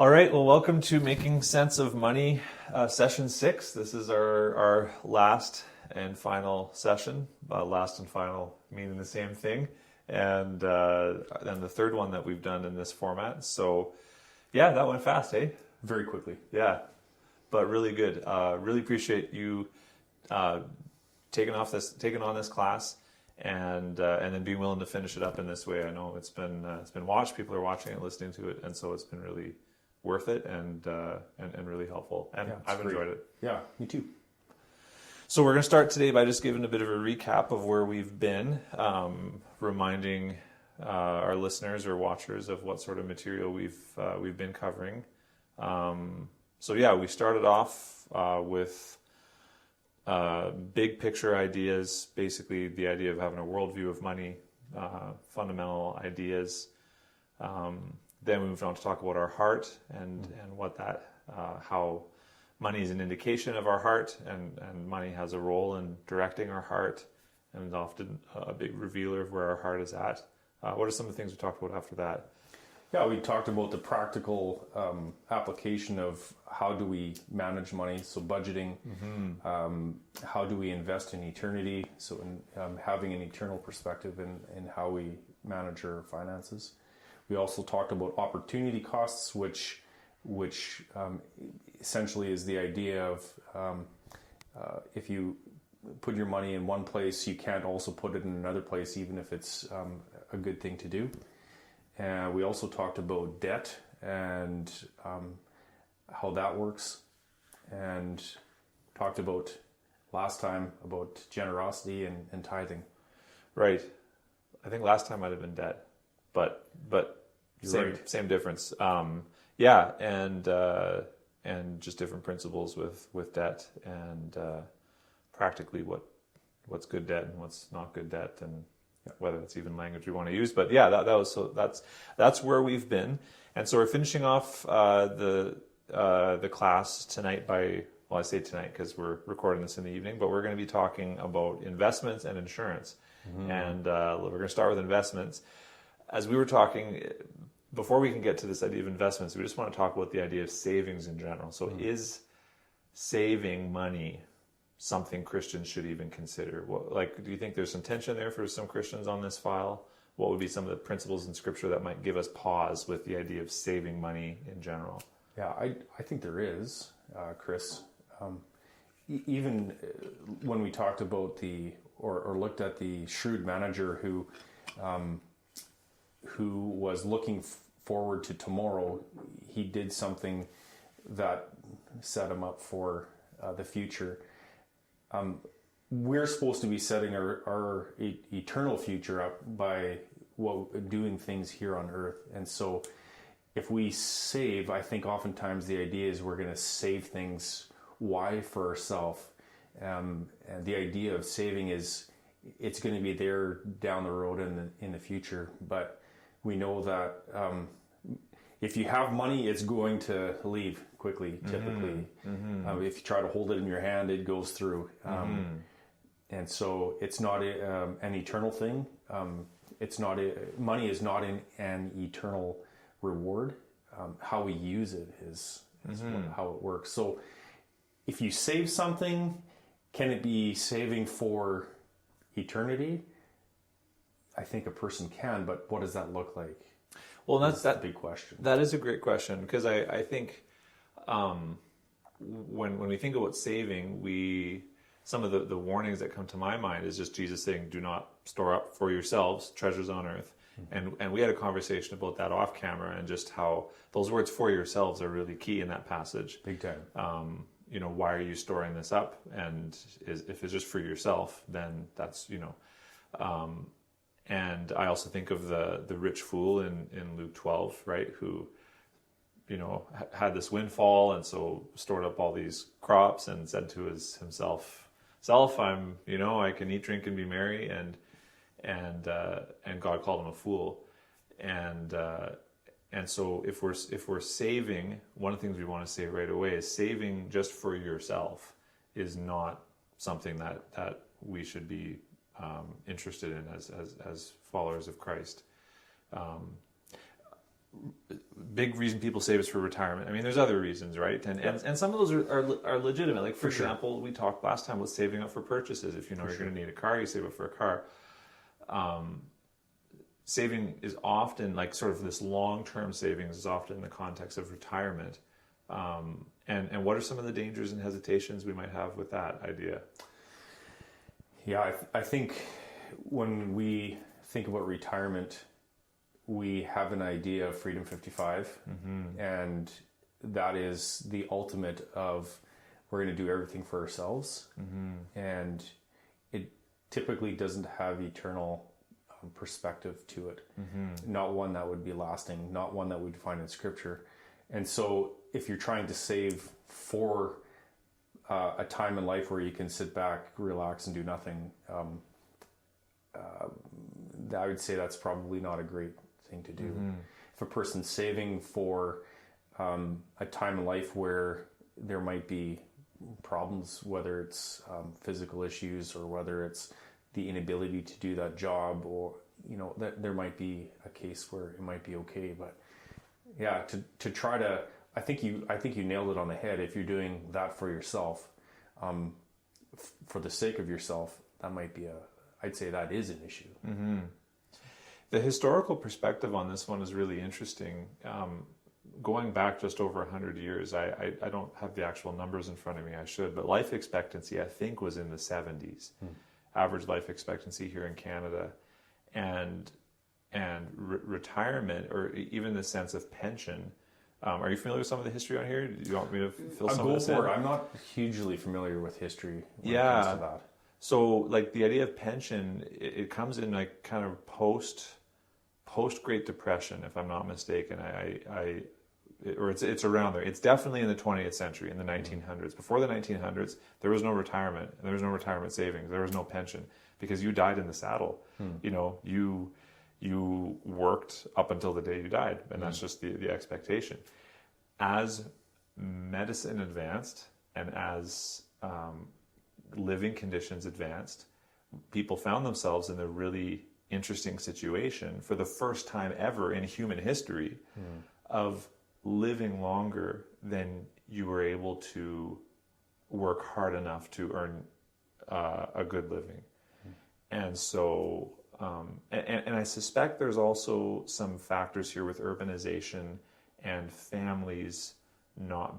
All right, well, welcome to Making Sense of Money, session 6. This is our last and final session. Last and final meaning the same thing. And then the third one that we've done in this format. So, yeah, that went fast, eh? Very quickly. Yeah, but really good. Really appreciate you taking on this class and then being willing to finish it up in this way. I know it's been watched. People are watching it, listening to it, and so it's been really worth it and really helpful. And I've enjoyed it. Yeah, me too. So we're going to start today by just giving a bit of a recap of where we've been, reminding our listeners or watchers of what sort of material we've been covering. So yeah, we started off with big picture ideas, basically the idea of having a worldview of money, fundamental ideas. Then we moved on to talk about our heart and what that, how money is an indication of our heart, and money has a role in directing our heart, and is often a big revealer of where our heart is at. What are some of the things we talked about after that? Yeah, we talked about the practical application of how do we manage money, so budgeting, how do we invest in eternity, so in having an eternal perspective in how we manage our finances. We also talked about opportunity costs, which essentially is the idea of if you put your money in one place, you can't also put it in another place, even if it's a good thing to do. And we also talked about debt and how that works, and talked about last time about generosity and tithing. Right. I think last time might have been debt, but same difference. Yeah, and just different principles with debt and practically what's good debt and what's not good debt, and whether it's even language we want to use. But yeah, that's where we've been, and so we're finishing off the class tonight by, well, I say tonight because we're recording this in the evening, but we're going to be talking about investments and insurance, and we're going to start with investments. As we were talking, before we can get to this idea of investments, we just want to talk about the idea of savings in general. So is saving money something Christians should even consider? Do you think there's some tension there for some Christians on this file? What would be some of the principles in Scripture that might give us pause with the idea of saving money in general? Yeah, I think there is, Chris. Even when we talked about or looked at the shrewd manager who was looking forward to tomorrow, he did something that set him up for the future. We're supposed to be setting our eternal future up by doing things here on earth. And so if we save, I think oftentimes the idea is we're going to save things. Why? For ourselves. And the idea of saving is it's going to be there down the road in the future. But we know that if you have money, it's going to leave quickly, typically. If you try to hold it in your hand, it goes through. And so it's not an eternal thing. Money is not an eternal reward. How we use it is how it works. So if you save something, can it be saving for eternity? I think a person can, but what does that look like? Well, that's a big question. That is a great question, because I think when we think about saving, some of the warnings that come to my mind is just Jesus saying, "Do not store up for yourselves treasures on earth." And we had a conversation about that off camera, and just how those words "for yourselves" are really key in that passage. Big time. Why are you storing this up? And if it's just for yourself, then that's And I also think of the rich fool in Luke 12, right? Who, had this windfall, and so stored up all these crops and said to himself, I can eat, drink, and be merry, and God called him a fool. And so if we're saving, one of the things we want to say right away is saving just for yourself is not something that we should be interested in as followers of Christ. big reason people save is for retirement. I mean, there's other reasons, right? And some of those are legitimate. Like, for example, we talked last time about saving up for purchases. If you know you're going to need a car, you save up for a car. Saving is often, like, sort of this long-term savings is often in the context of retirement. And what are some of the dangers and hesitations we might have with that idea? Yeah, I think when we think about retirement, we have an idea of Freedom 55, and that is the ultimate of we're going to do everything for ourselves, and it typically doesn't have eternal perspective to it, not one that would be lasting, not one that we'd find in Scripture. And so if you're trying to save for a time in life where you can sit back, relax, and do nothing, I would say that's probably not a great thing to do. If a person's saving for a time in life where there might be problems, whether it's physical issues or whether it's the inability to do that job, or there might be a case where it might be okay. But yeah, to try to, I think you nailed it on the head. If you're doing that for yourself, for the sake of yourself, that might be I'd say that is an issue. The historical perspective on this one is really interesting. Going back just over 100 years, I don't have the actual numbers in front of me, I should, but life expectancy, I think, was in the 70s. Average life expectancy here in Canada. And retirement, or even the sense of pension. Are you familiar with some of the history on here? Do you want me to fill some of this in? I'm not hugely familiar with history when it comes to that. So, like, the idea of pension, it comes in, like, kind of post Great Depression, if I'm not mistaken. It's around there. It's definitely in the 20th century, in the 1900s. Before the 1900s, there was no retirement, and there was no retirement savings. There was no pension, because you died in the saddle. You worked up until the day you died, and that's just the expectation. As medicine advanced and as living conditions advanced, people found themselves in a really interesting situation for the first time ever in human history of living longer than you were able to work hard enough to earn a good living. And so, and I suspect there's also some factors here with urbanization and families not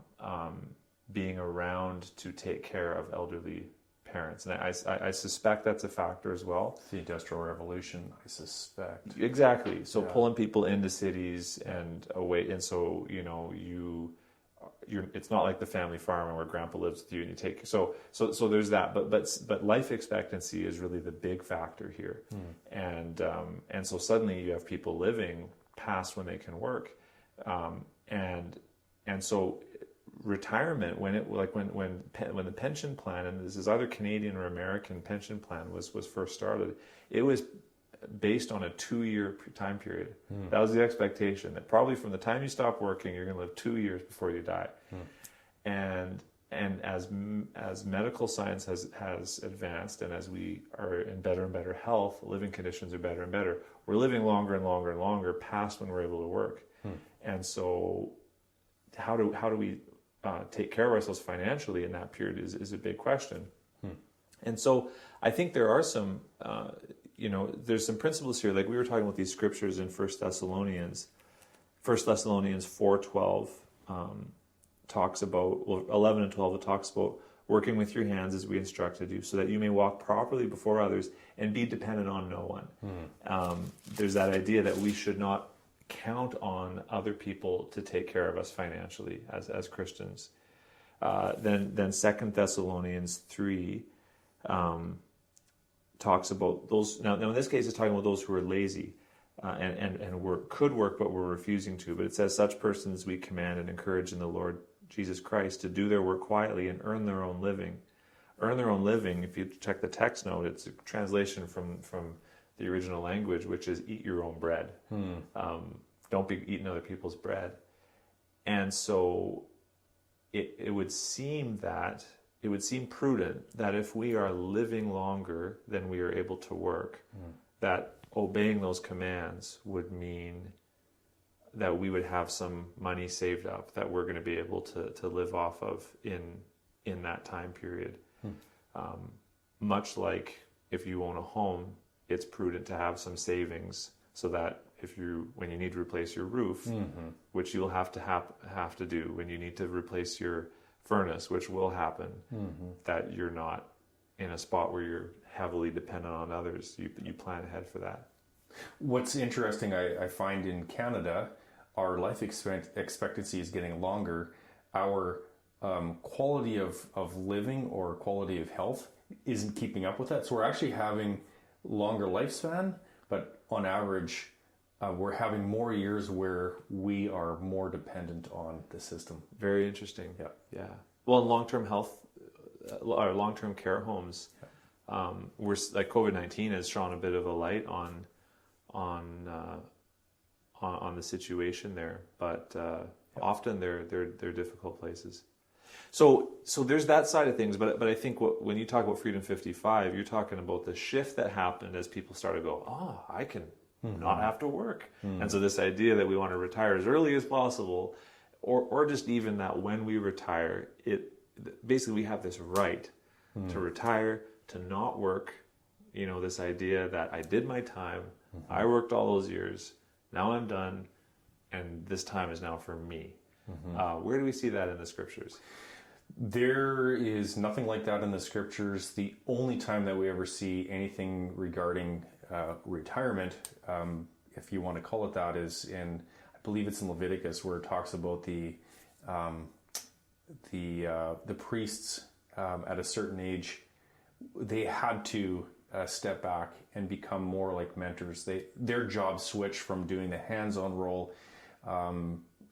being around to take care of elderly parents. And I suspect that's a factor as well. The Industrial Revolution, I suspect. Exactly. So pulling people into cities and away, and so it's not like the family farm where grandpa lives with you and you take so there's that, but life expectancy is really the big factor here. And so suddenly you have people living past when they can work, and so retirement, when the pension plan, and this other Canadian or American pension plan was first started, it was based on a 2-year time period. That was the expectation, that probably from the time you stop working, you're going to live 2 years before you die. And as medical science has advanced, and as we are in better and better health, living conditions are better and better, we're living longer and longer and longer past when we're able to work. And so how do we take care of ourselves financially in that period is a big question. And so I think there are some there's some principles here, like we were talking about these scriptures in 1 Thessalonians 4:12 talks about, 11 and 12, it talks about working with your hands as we instructed you, so that you may walk properly before others and be dependent on no one. There's that idea that we should not count on other people to take care of us financially as Christians. Then 2 Thessalonians 3 talks about those. Now in this case, it's talking about those who are lazy and could work but were refusing to. But it says, such persons we command and encourage in the Lord Jesus Christ to do their work quietly and earn their own living. Earn their own living, if you check the text note, it's a translation from the original language, which is eat your own bread. Don't be eating other people's bread. And so it would seem prudent that if we are living longer than we are able to work, that obeying those commands would mean that we would have some money saved up that we're going to be able to live off of in that time period. Much like if you own a home, it's prudent to have some savings so that when you need to replace your roof, which you'll have to do, when you need to replace your furnace, which will happen, that you're not in a spot where you're heavily dependent on others. You plan ahead for that. What's interesting, I find in Canada, our life expectancy is getting longer. Our quality of living or quality of health isn't keeping up with that. So we're actually having longer lifespan, but on average, we're having more years where we are more dependent on the system. Very interesting. Yeah. Well, in long-term health, or long-term care homes, we're like COVID-19 has shone a bit of a light on the situation there, but often they're difficult places. So there's that side of things, but I think when you talk about Freedom 55, you're talking about the shift that happened as people started to go, I can not have to work. And so this idea that we want to retire as early as possible, or just even that when we retire, basically we have this right to retire, to not work. This idea that I did my time, I worked all those years, now I'm done, and this time is now for me. Where do we see that in the scriptures? There is nothing like that in the scriptures. The only time that we ever see anything regarding retirement, if you want to call it that, is in, I believe it's in Leviticus, where it talks about the priests at a certain age, they had to step back and become more like mentors. Their job switched from doing the hands-on role,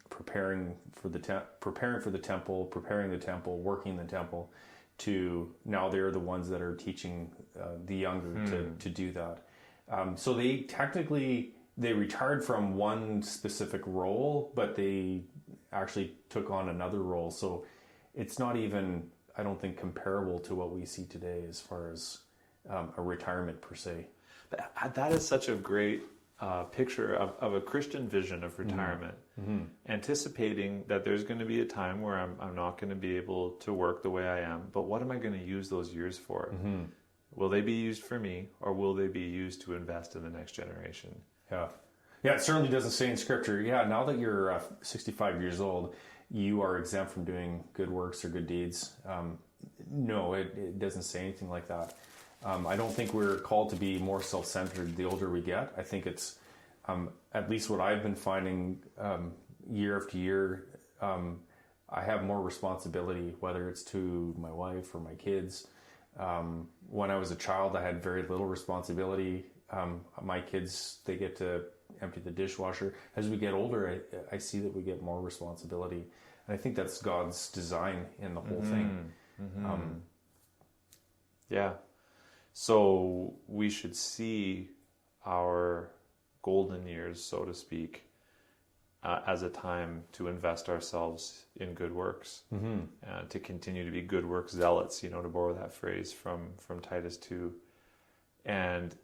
preparing for the temple, preparing the temple, working the temple, to now they're the ones that are teaching the younger to do that. So they technically retired from one specific role, but they actually took on another role. So it's not even, I don't think, comparable to what we see today as far as a retirement per se. That is such a great picture of a Christian vision of retirement, anticipating that there's going to be a time where I'm not going to be able to work the way I am, but what am I going to use those years for? Will they be used for me, or will they be used to invest in the next generation? Yeah, it certainly doesn't say in scripture, now that you're 65 years old, you are exempt from doing good works or good deeds. No, it doesn't say anything like that. I don't think we're called to be more self-centered the older we get. I think it's, at least what I've been finding year after year, I have more responsibility, whether it's to my wife or my kids. When I was a child, I had very little responsibility. My kids, they get to empty the dishwasher. As we get older, I see that we get more responsibility. And I think that's God's design in the whole thing. Yeah. So we should see our golden years, so to speak, as a time to invest ourselves in good works, to continue to be good work zealots, to borrow that phrase from Titus 2. And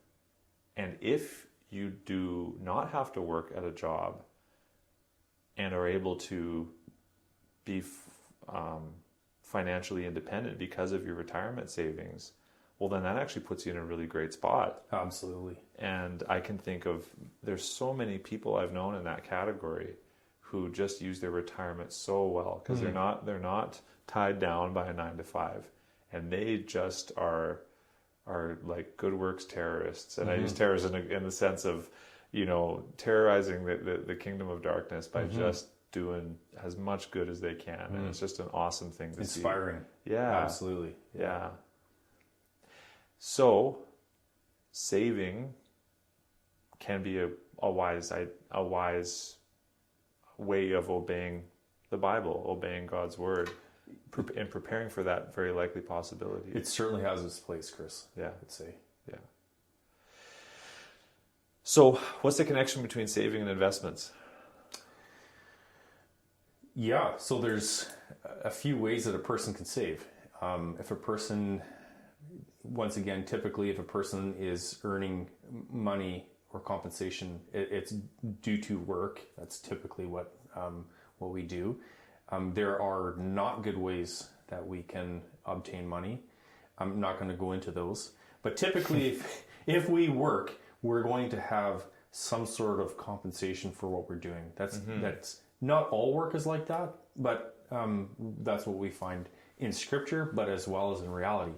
if you do not have to work at a job and are able to be financially independent because of your retirement savings, well, then that actually puts you in a really great spot. Absolutely. And I can think of, there's so many people I've known in that category who just use their retirement so well, because they're not tied down by a 9-to-5, and they just are like good works terrorists. And I use terrorists in the sense of, terrorizing the kingdom of darkness by just doing as much good as they can. And it's just an awesome thing to see. Inspiring. Yeah. Absolutely. Yeah. So, saving can be a wise way of obeying the Bible, obeying God's word, and preparing for that very likely possibility. It certainly has its place, Chris. Yeah. I'd say. Yeah. So, what's the connection between saving and investments? Yeah, so there's a few ways that a person can save. If a person, once again, typically if a person is earning money or compensation. It's due to work. That's typically what we do. There are not good ways that we can obtain money. I'm not going to go into those. But typically, if we work, we're going to have some sort of compensation for what we're doing. That's not all work is like that, but that's what we find in Scripture, but as well as in reality.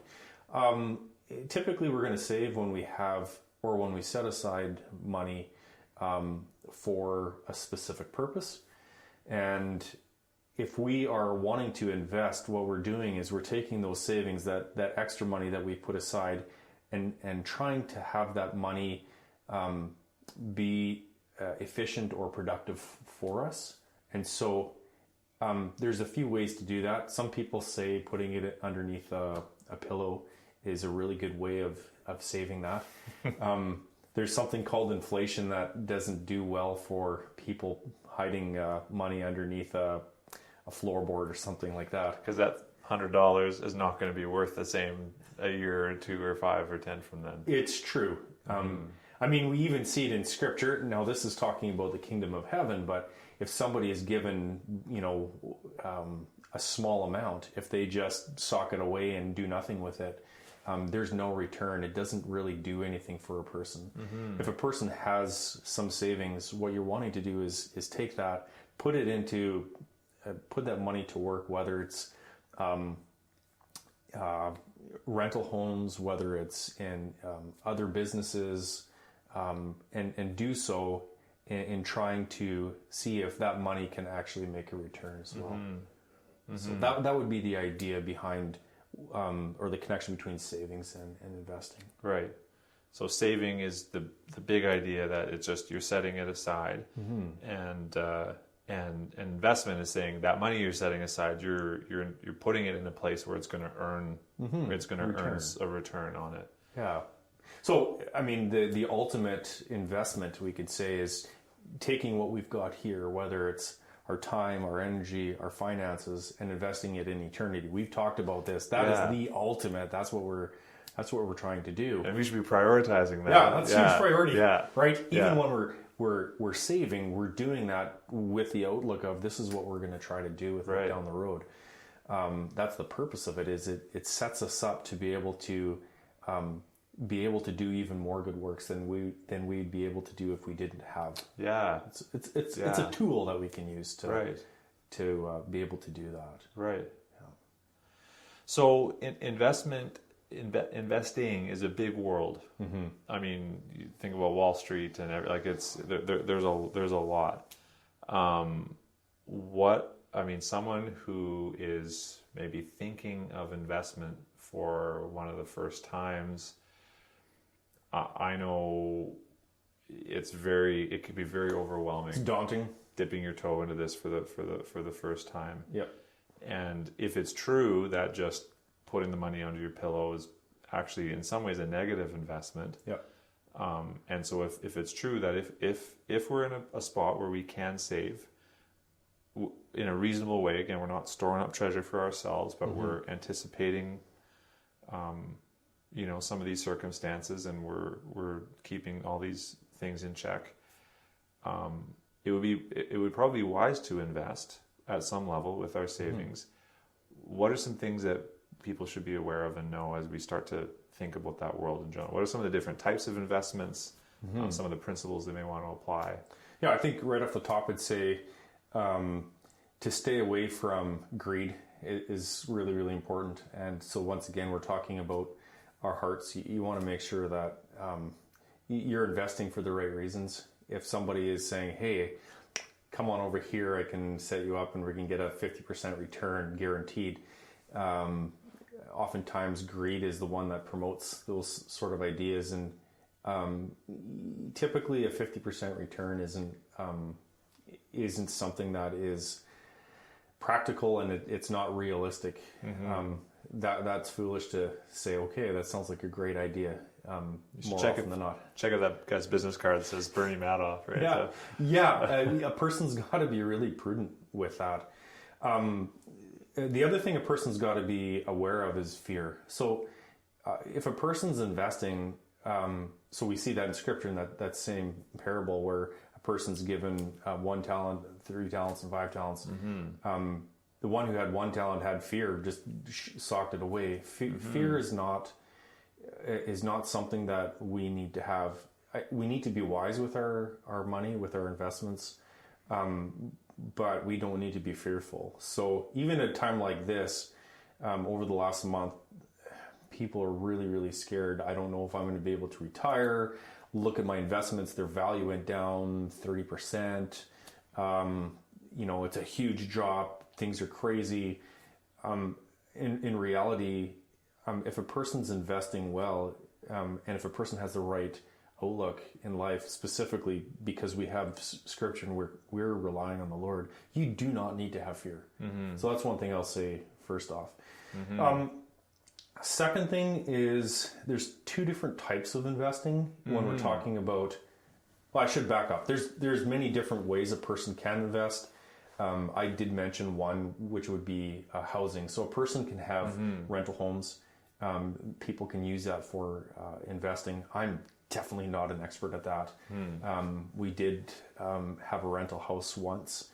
Typically, we're going to save when we have or when we set aside money for a specific purpose. And if we are wanting to invest, what we're doing is we're taking those savings, that extra money that we put aside, and trying to have that money be efficient or productive for us. And so there's a few ways to do that. Some people say putting it underneath a pillow is a really good way of saving that. There's something called inflation that doesn't do well for people hiding money underneath a floorboard or something like that. Because that $100 is not going to be worth the same a year or 2 or 5 or 10 from then. It's true. I mean, we even see it in Scripture. Now, this is talking about the kingdom of heaven, but if somebody is given, a small amount, if they just sock it away and do nothing with it, there's no return. It doesn't really do anything for a person. If a person has some savings, what you're wanting to do is take that, put that money to work, whether it's rental homes, whether it's in other businesses, and do so in trying to see if that money can actually make a return as well. So that would be the idea behind, or the connection between savings and investing. Right. So saving is the big idea that it's just you're setting it aside, and investment is saying that money you're setting aside, you're putting it in a place where it's going to earn, earn a return on it. Yeah. So I mean, the ultimate investment we could say is taking what we've got here, whether it's our time, our energy, our finances, and investing it in eternity. We've talked about this. That is the ultimate. That's what we're trying to do. And we should be prioritizing that. Yeah, that's a huge priority. Yeah. Right? Even when we're saving, we're doing that with the outlook of this is what we're going to try to do with it down the road. That's the purpose of it. Is it sets us up to be able to do even more good works than we'd be able to do if we didn't have. Yeah. It's a tool that we can use to be able to do that. Right. Yeah. So investing is a big world. I mean, you think about Wall Street and there's a lot. Someone who is maybe thinking of investment for one of the first times, I know it could be very overwhelming. It's daunting. Dipping your toe into this for the first time. Yep. And if it's true that just putting the money under your pillow is actually in some ways a negative investment. Yep. And so if it's true that if we're in a spot where we can save in a reasonable way, again, we're not storing up treasure for ourselves, but we're anticipating some of these circumstances, and we're keeping all these things in check. It would probably be wise to invest at some level with our savings. What are some things that people should be aware of and know as we start to think about that world in general? What are some of the different types of investments? Some of the principles they may want to apply? Yeah, I think right off the top, I'd say to stay away from greed is really, really important. And so once again, we're talking about our hearts. You want to make sure that you're investing for the right reasons. If somebody is saying, hey, come on over here, I can set you up and we can get a 50% return guaranteed. Oftentimes greed is the one that promotes those sort of ideas. And typically a 50% return isn't something that is practical, and it's not realistic. That's foolish to say, okay, that sounds like a great idea. More often than not. Check out that guy's business card that says Bernie Madoff, right? A person's got to be really prudent with that. The other thing a person's got to be aware of is fear. So if a person's investing, so we see that in Scripture in that same parable where a person's given 1 talent, 3 talents, and 5 talents. The one who had 1 talent had fear, just socked it away. Fear is not something that we need to have. We need to be wise with our money, with our investments, but we don't need to be fearful. So even at a time like this, over the last month, people are really, really scared. I don't know if I'm going to be able to retire. Look at my investments. Their value went down 30%. It's a huge drop. Things are crazy. In reality, if a person's investing well, and if a person has the right outlook in life, specifically because we have Scripture and we're relying on the Lord, you do not need to have fear. So that's one thing I'll say first off. Second thing is there's 2 different types of investing when we're talking about. Well, I should back up. There's many different ways a person can invest. I did mention one, which would be housing. So a person can have rental homes. People can use that for investing. I'm definitely not an expert at that. We did have a rental house once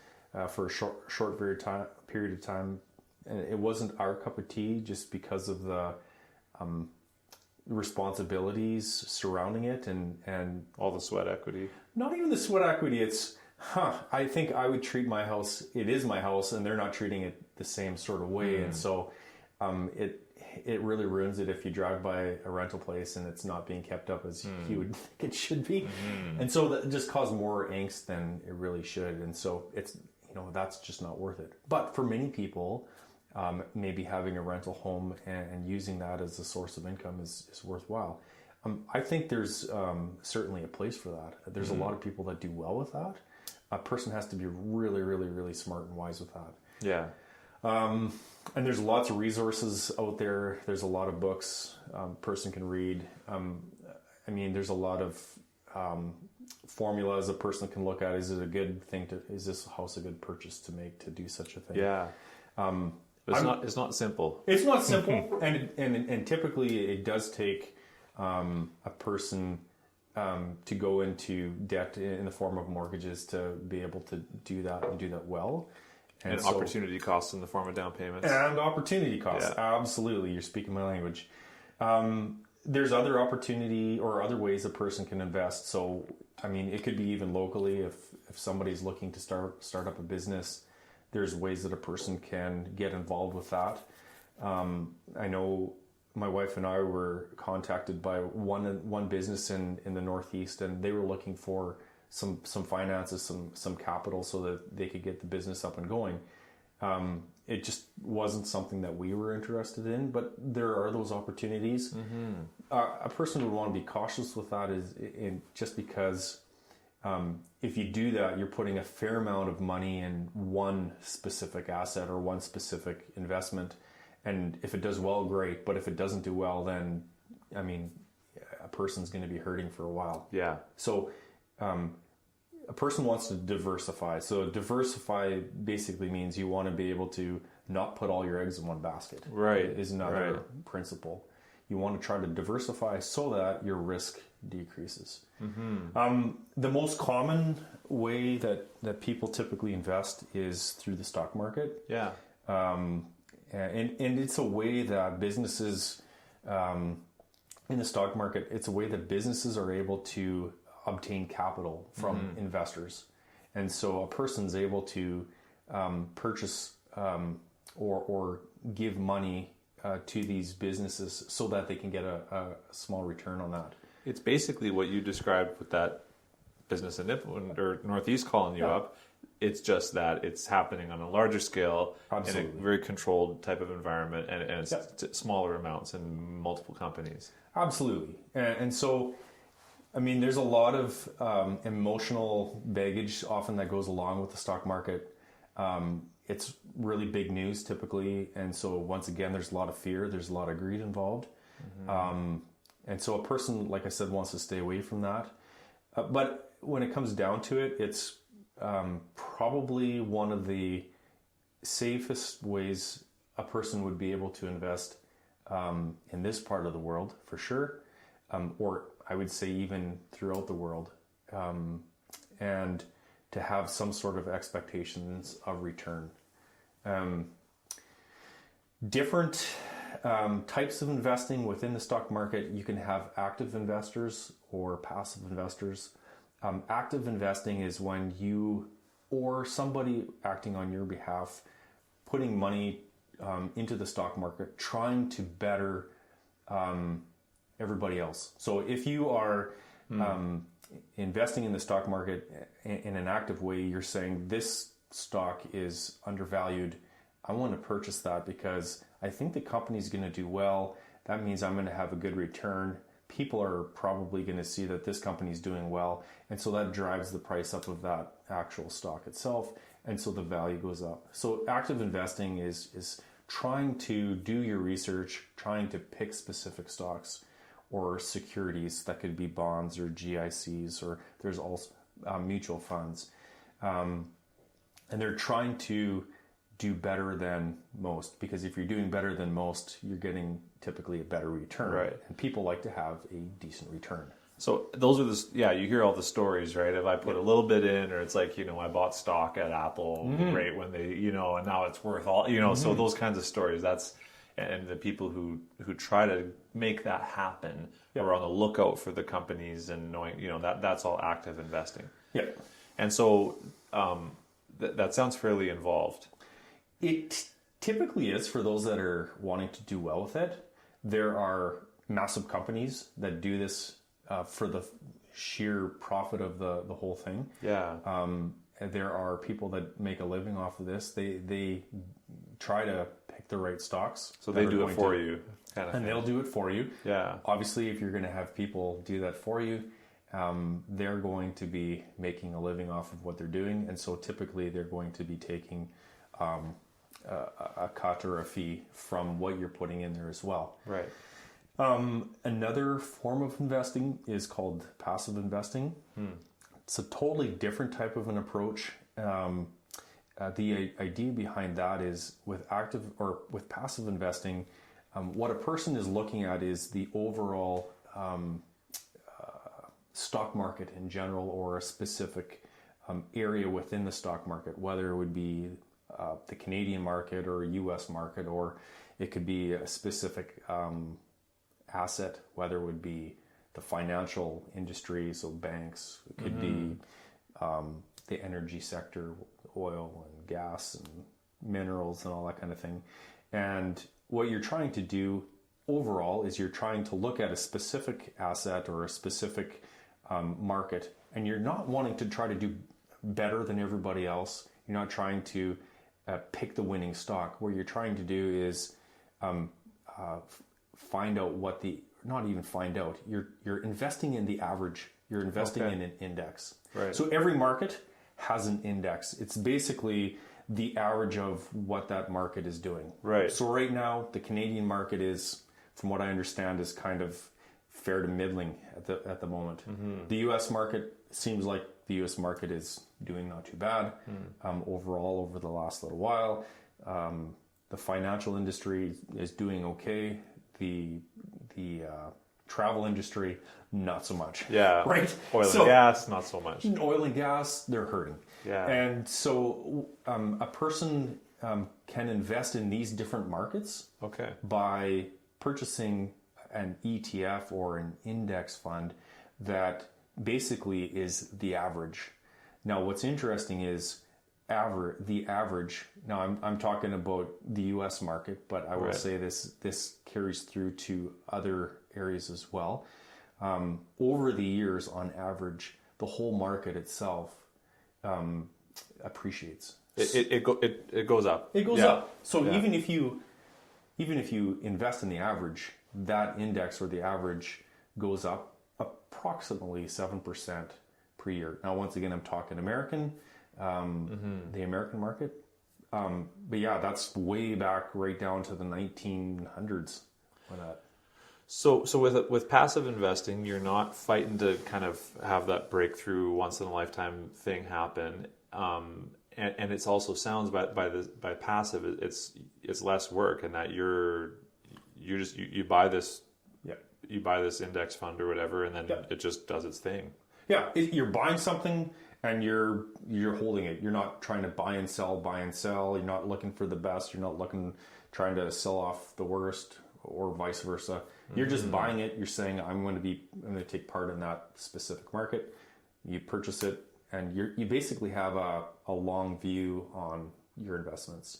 for a short period of time. And it wasn't our cup of tea just because of the responsibilities surrounding it and all the sweat equity. Not even the sweat equity. It's, I think I would treat my house, it is my house, and they're not treating it the same sort of way. And so it really ruins it if you drive by a rental place and it's not being kept up as you would think it should be. And so that just caused more angst than it really should. And so it's, that's just not worth it. But for many people, maybe having a rental home and using that as a source of income is worthwhile. I think there's certainly a place for that. There's a lot of people that do well with that. A person has to be really, really, really smart and wise with that. Yeah. And there's lots of resources out there. There's a lot of books a person can read. There's a lot of formulas a person can look at. Is this house a good purchase to make to do such a thing? Yeah. It's not simple. It's not simple, and typically it does take a person to go into debt in the form of mortgages to be able to do that and do that well. And opportunity costs in the form of down payments. And opportunity costs, absolutely. You're speaking my language. There's other opportunity or other ways a person can invest. So, it could be even locally if somebody's looking to start up a business. There's ways that a person can get involved with that. I know my wife and I were contacted by one business in the Northeast, and they were looking for some finances, some capital so that they could get the business up and going. It just wasn't something that we were interested in, but there are those opportunities. A person would want to be cautious with that just because if you do that, you're putting a fair amount of money in one specific asset or one specific investment. And if it does well, great. But if it doesn't do well, then, a person's going to be hurting for a while. Yeah. So a person wants to diversify. So diversify basically means you want to be able to not put all your eggs in one basket. Right. Is another principle. You want to try to diversify so that your risk decreases. The most common way that people typically invest is through the stock market. Yeah. And it's a way that businesses, in the stock market, it's a way that businesses are able to obtain capital from investors. And so a person's able to purchase or give money to these businesses so that they can get a small return on that. It's basically what you described with that business in Nipmuc or Northeast calling you up. It's just that it's happening on a larger scale. Absolutely. In a very controlled type of environment, and it's smaller amounts and multiple companies. Absolutely. And so, there's a lot of emotional baggage often that goes along with the stock market. It's really big news typically. And so once again, there's a lot of fear. There's a lot of greed involved. And so a person, like I said, wants to stay away from that. But when it comes down to it, it's probably one of the safest ways a person would be able to invest in this part of the world, for sure. Or I would say even throughout the world, and to have some sort of expectations of return. Different types of investing within the stock market. You can have active investors or passive investors. Active investing is when you or somebody acting on your behalf putting money into the stock market, trying to better everybody else. So if you are investing in the stock market in an active way, you're saying this stock is undervalued. I want to purchase that because I think the company's going to do well. That means I'm going to have a good return. People are probably going to see that this company's doing well. And so that drives the price up of that actual stock itself. And so the value goes up. So active investing is trying to do your research, trying to pick specific stocks or securities. That could be bonds or GICs, or there's also mutual funds. And they're trying to do better than most, because if you're doing better than most, you're getting typically a better return. Right. And people like to have a decent return. So those are you hear all the stories, right? If I put a little bit in, or it's like, I bought stock at Apple right when they, and now it's worth all, so those kinds of stories, and the people who try to make that happen are on the lookout for the companies and knowing, that's all active investing. Yeah. And so that sounds fairly involved. It typically is for those that are wanting to do well with it. There are massive companies that do this for the sheer profit of the whole thing. Yeah. There are people that make a living off of this. They try to pick the right stocks. So they do it for you. Kind of and thing. They'll do it for you. Yeah. Obviously, if you're going to have people do that for you, they're going to be making a living off of what they're doing. And so typically they're going to be taking a cut or a fee from what you're putting in there as well. Right. Another form of investing is called passive investing. It's a totally different type of an approach. The idea behind that is with passive investing, what a person is looking at is the overall stock market in general, or a specific area within the stock market, whether it would be the Canadian market or US market, or it could be a specific asset, whether it would be the financial industry, so banks, it could be the energy sector, oil and gas and minerals and all that kind of thing. And what you're trying to do overall is you're trying to look at a specific asset or a specific market, and you're not wanting to try to do better than everybody else. You're not trying to pick the winning stock. What you're trying to do is find out you're investing in the average. You're investing in an index. Right. So every market has an index. It's basically the average of what that market is doing. Right. So right now, the Canadian market is, from what I understand, is kind of fair to middling at the moment. The U.S. market seems like the U.S. market is doing not too bad overall over the last little while. The financial industry is doing okay. The travel industry, not so much. Yeah. Right? Oil and gas, not so much. Oil and gas, they're hurting. Yeah. And so a person can invest in these different markets by purchasing an ETF or an index fund that basically is the average. Now, what's interesting is the average. Now, I'm talking about the U.S. market, but I will say this carries through to other areas as well. Over the years, on average, the whole market itself appreciates. It goes up. It goes up. So even if you invest in the average, that index or the average goes up approximately 7% per year. Now, once again, I'm talking American, the American market. But yeah, that's way back right down to the 1900s. So with passive investing, you're not fighting to kind of have that breakthrough once in a lifetime thing happen. And it also sounds by passive, it's less work, and that you buy this you buy this index fund or whatever, and then Yeah. it just does its thing. Yeah, you're buying something and you're holding it. You're not trying to buy and sell. You're not looking for the best. You're not trying to sell off the worst, or vice versa. You're just buying it. You're saying, I'm going to take part in that specific market. You purchase it, and you basically have a long view on your investments.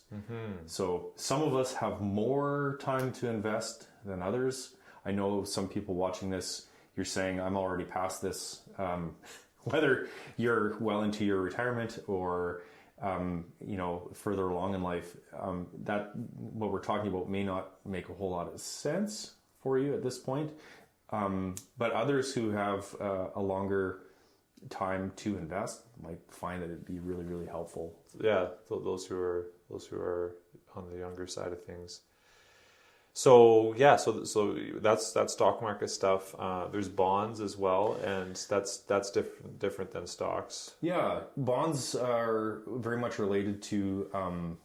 So some of us have more time to invest than others. I know some people watching this, you're saying, I'm already past this. Whether you're well into your retirement or further along in life, that what we're talking about may not make a whole lot of sense for you at this point. But others who have a longer time to invest might find that it'd be really, really helpful. Yeah, those who are on the younger side of things. So yeah, so that's stock market stuff. There's bonds as well, and that's different than stocks. Yeah, bonds are very much related to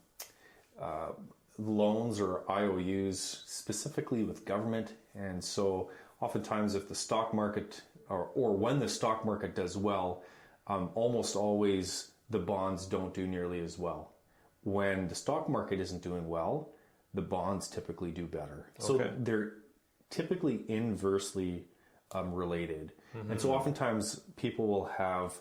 loans or IOUs, specifically with government. And so oftentimes if the stock market or when the stock market does well, almost always the bonds don't do nearly as well. When the stock market isn't doing well, the bonds typically do better. So they're typically inversely related. And so oftentimes people will have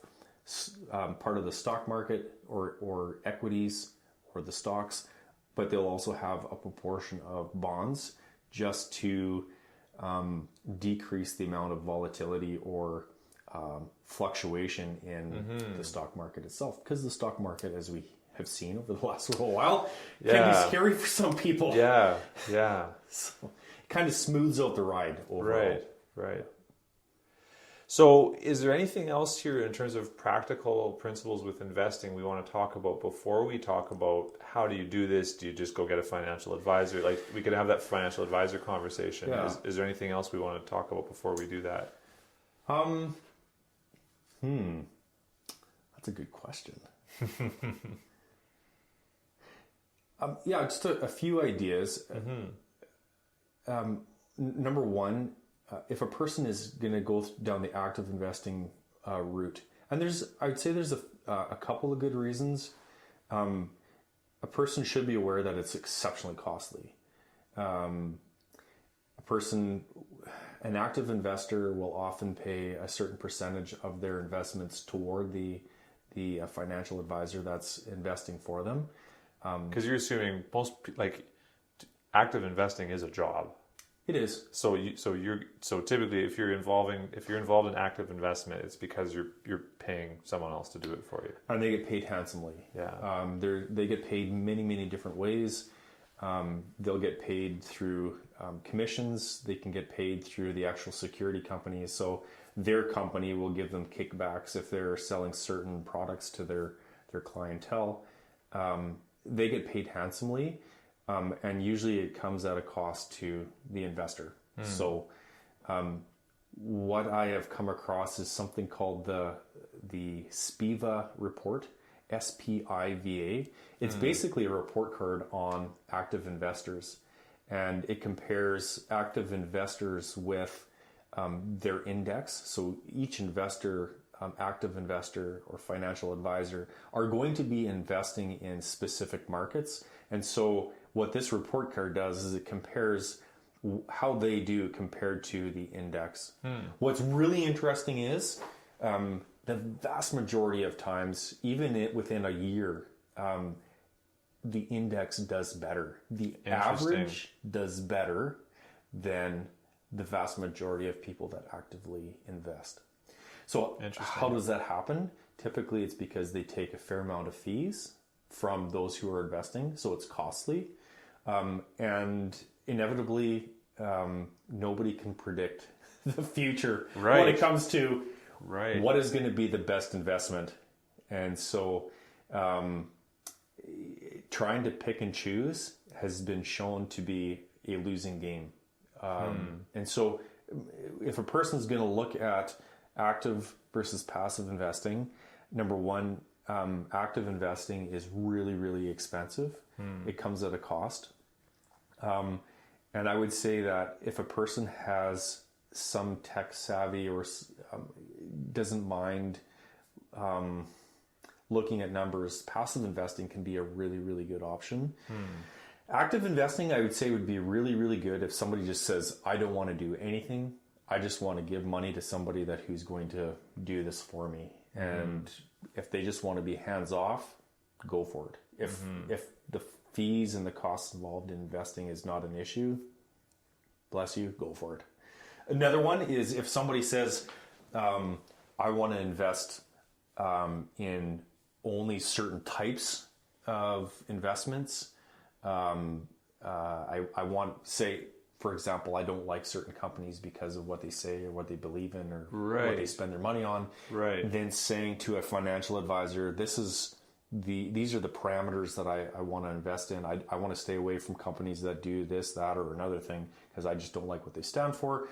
part of the stock market or equities or the stocks, but they'll also have a proportion of bonds just to decrease the amount of volatility or fluctuation in the stock market itself. Because the stock market, as we have seen over the last little while, can be scary for some people. Yeah. So it kind of smooths out the ride overall. Right. So is there anything else here in terms of practical principles with investing we want to talk about before we talk about how do you do this? Do you just go get a financial advisor? Like, we could have that financial advisor conversation. Yeah. Is there anything else we want to talk about before we do that? That's a good question. Just a few ideas. Number one, if a person is going to go down the active investing route, and I'd say there's a couple of good reasons. A person should be aware that it's exceptionally costly. An active investor will often pay a certain percentage of their investments toward the financial advisor that's investing for them. Because you're assuming active investing is a job. It is. So typically if you're involved in active investment, it's because you're paying someone else to do it for you. And they get paid handsomely. Yeah. They get paid many, many different ways. They'll get paid through commissions. They can get paid through the actual security companies. So their company will give them kickbacks if they're selling certain products to their clientele. They get paid handsomely. And usually it comes at a cost to the investor. So what I have come across is something called the SPIVA report, SPIVA. It's basically a report card on active investors. And it compares active investors with their index. So each investor, active investor or financial advisor, are going to be investing in specific markets. And so what this report card does is it compares how they do compared to the index. What's really interesting is the vast majority of times, even within a year, the index does better. The average does better than the vast majority of people that actively invest. So how does that happen? Typically, it's because they take a fair amount of fees from those who are investing, so it's costly. And inevitably, nobody can predict the future when it comes to what is going to be the best investment. And so trying to pick and choose has been shown to be a losing game. And so if a person's going to look at active versus passive investing, number one, active investing is really, really expensive. It comes at a cost. And I would say that if a person has some tech savvy or doesn't mind looking at numbers, passive investing can be a really, really good option. Active investing, I would say, would be really, really good if somebody just says, I don't want to do anything. I just want to give money to somebody who's going to do this for me. And if they just want to be hands off, go for it. If the fees and the costs involved in investing is not an issue, bless you, go for it. Another one is if somebody says, I want to invest in only certain types of investments. I want, say, for example, I don't like certain companies because of what they say or what they believe in or what they spend their money on. Right. Then saying to a financial advisor, these are the parameters that I want to invest in. I want to stay away from companies that do this, that, or another thing because I just don't like what they stand for.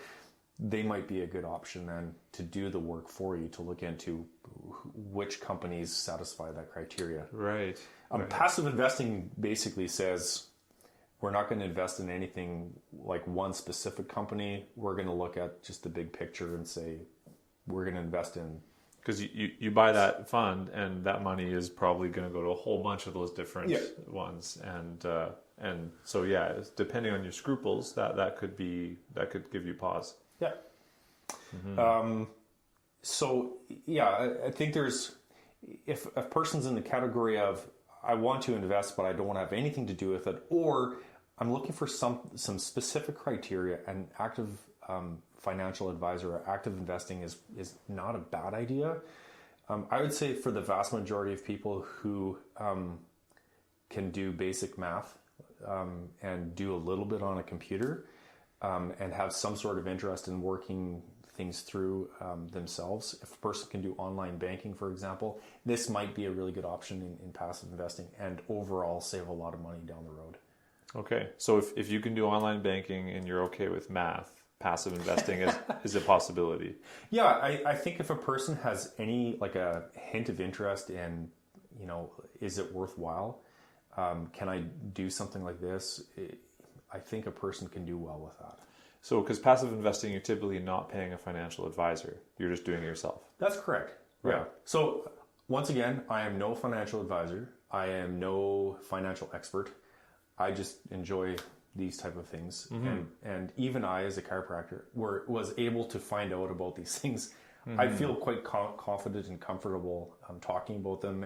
They might be a good option then to do the work for you, to look into which companies satisfy that criteria. Right. Passive investing basically says we're not going to invest in anything like one specific company. We're going to look at just the big picture and say we're going to invest in. Because you buy that fund and that money is probably going to go to a whole bunch of those different ones. And so, yeah, depending on your scruples, that could give you pause. Yeah. So, yeah, I think if a person's in the category of, I want to invest, but I don't want to have anything to do with it, or I'm looking for some specific criteria, an active financial advisor or active investing is not a bad idea. I would say for the vast majority of people who can do basic math and do a little bit on a computer, and have some sort of interest in working things through themselves. If a person can do online banking, for example, this might be a really good option in passive investing and overall save a lot of money down the road. Okay, so if you can do online banking and you're okay with math, passive investing is a possibility. Yeah, I think if a person has any, like a hint of interest in, is it worthwhile? Can I do something like this? I think a person can do well with that. So, because passive investing, you're typically not paying a financial advisor. You're just doing it yourself. That's correct. Right. Yeah. So, once again, I am no financial advisor. I am no financial expert. I just enjoy these type of things. And even I, as a chiropractor, was able to find out about these things. I feel quite confident and comfortable talking about them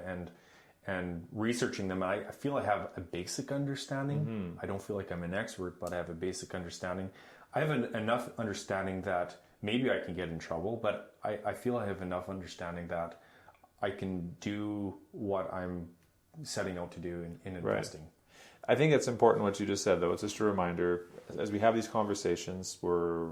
and researching them. I feel I have a basic understanding. I don't feel like I'm an expert, but I have a basic understanding. I have enough understanding that maybe I can get in trouble, but I feel I have enough understanding that I can do what I'm setting out to do in investing. Right. I think it's important what you just said, though. It's just a reminder, as we have these conversations, we're